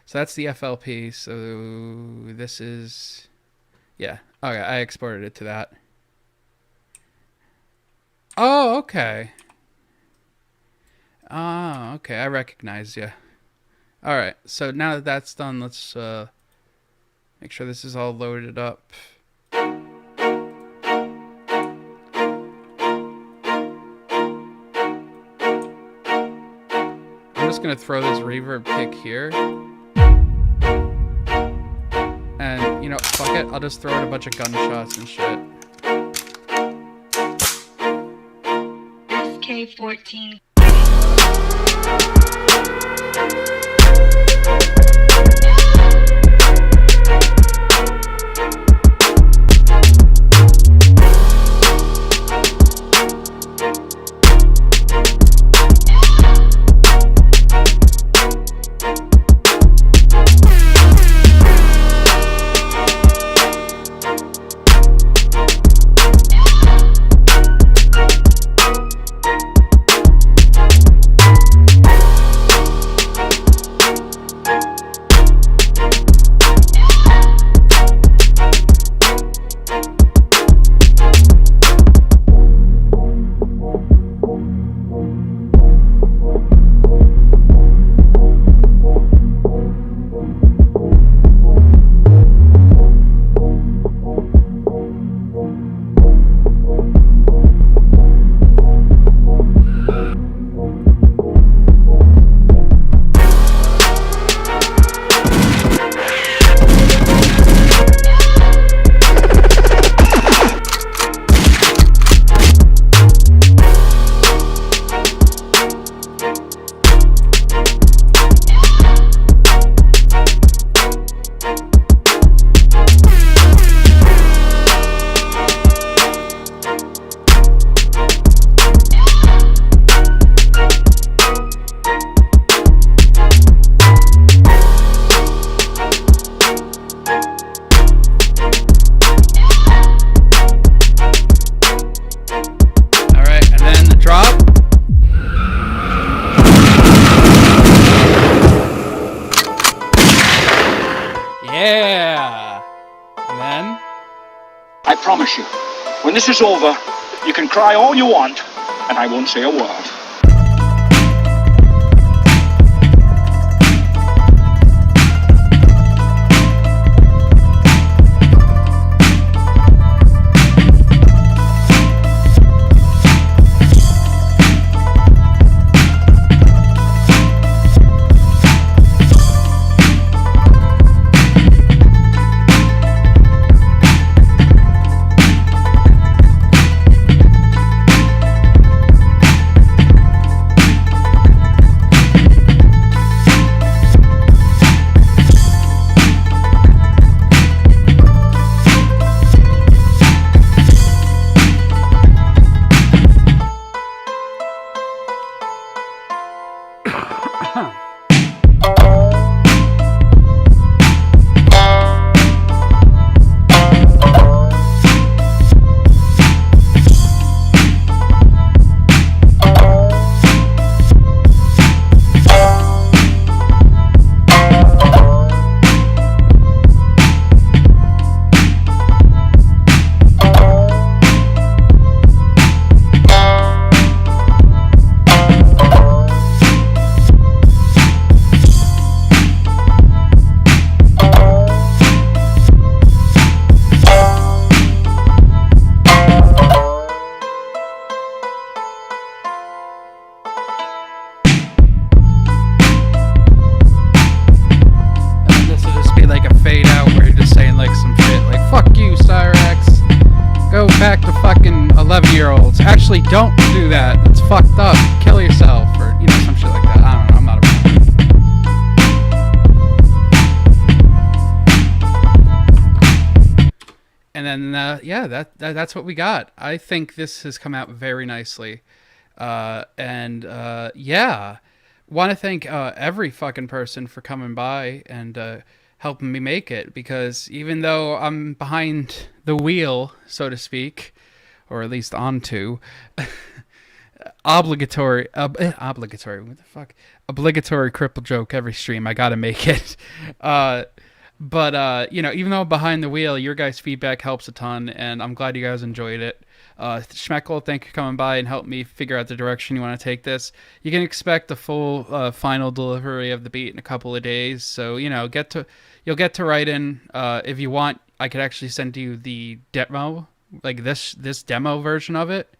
So that's the FLP. So this is... Yeah. Okay, I exported it to that. Oh, okay. Oh, okay. I recognize you. Alright, so now that that's done, let's make sure this is all loaded up. I'm just going to throw this reverb kick here. And, you know, fuck it. I'll just throw in a bunch of gunshots and shit.
SK14.
Yeah! And then?
I promise you, when this is over, you can cry all you want, and I won't say a word.
Actually, don't do that. It's fucked up. Kill yourself or, some shit like that. I don't know. I'm not a And then, that's what we got. I think this has come out very nicely. Want to thank every fucking person for coming by and helping me make it, because even though I'm behind the wheel, so to speak, or at least onto obligatory what the fuck, obligatory cripple joke every stream, I gotta make it. But even though I'm behind the wheel, your guys' feedback helps a ton, and I'm glad you guys enjoyed it. Shmeckle, thank you for coming by and help me figure out the direction you want to take this. You can expect the full final delivery of the beat in a couple of days, so you'll get to write in. If you want, I could actually send you the demo, like this demo version of it,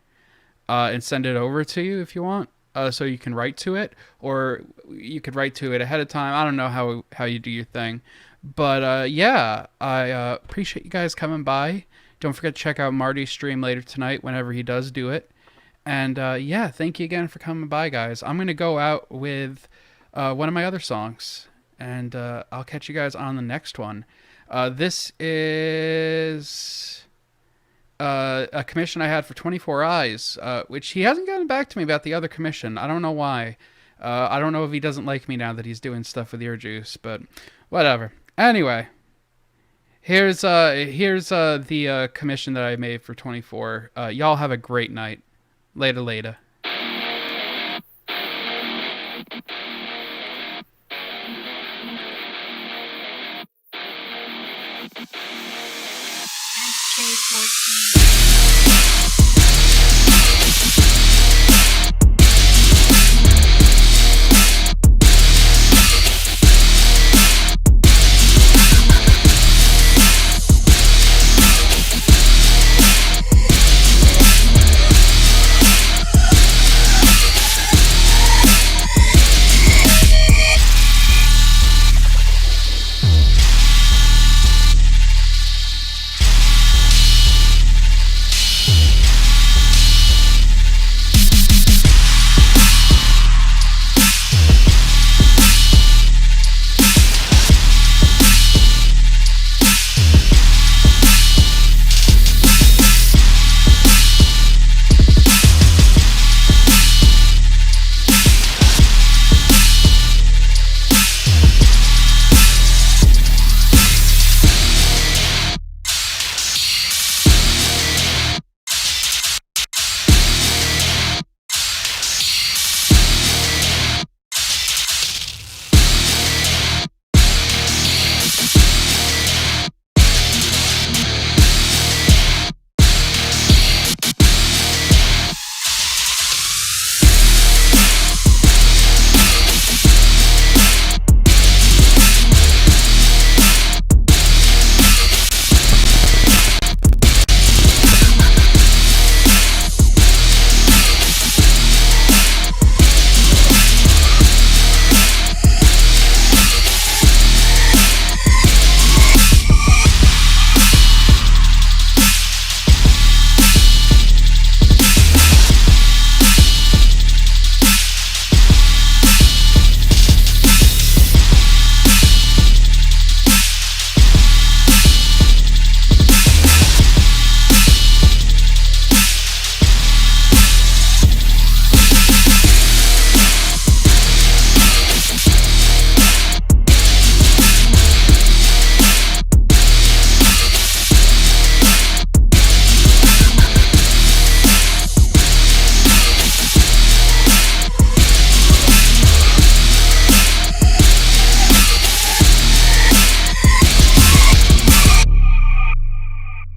and send it over to you if you want, so you can write to it, or you could write to it ahead of time. I don't know how you do your thing. But I appreciate you guys coming by. Don't forget to check out Marty's stream later tonight whenever he does do it. And thank you again for coming by, guys. I'm going to go out with one of my other songs, and I'll catch you guys on the next one. This is a commission I had for 24 Eyes, which he hasn't gotten back to me about the other commission. I don't know why. I don't know if he doesn't like me now that he's doing stuff with Ear Juice, but whatever. Anyway, here's the commission that I made for 24. Y'all have a great night. Later.
SK14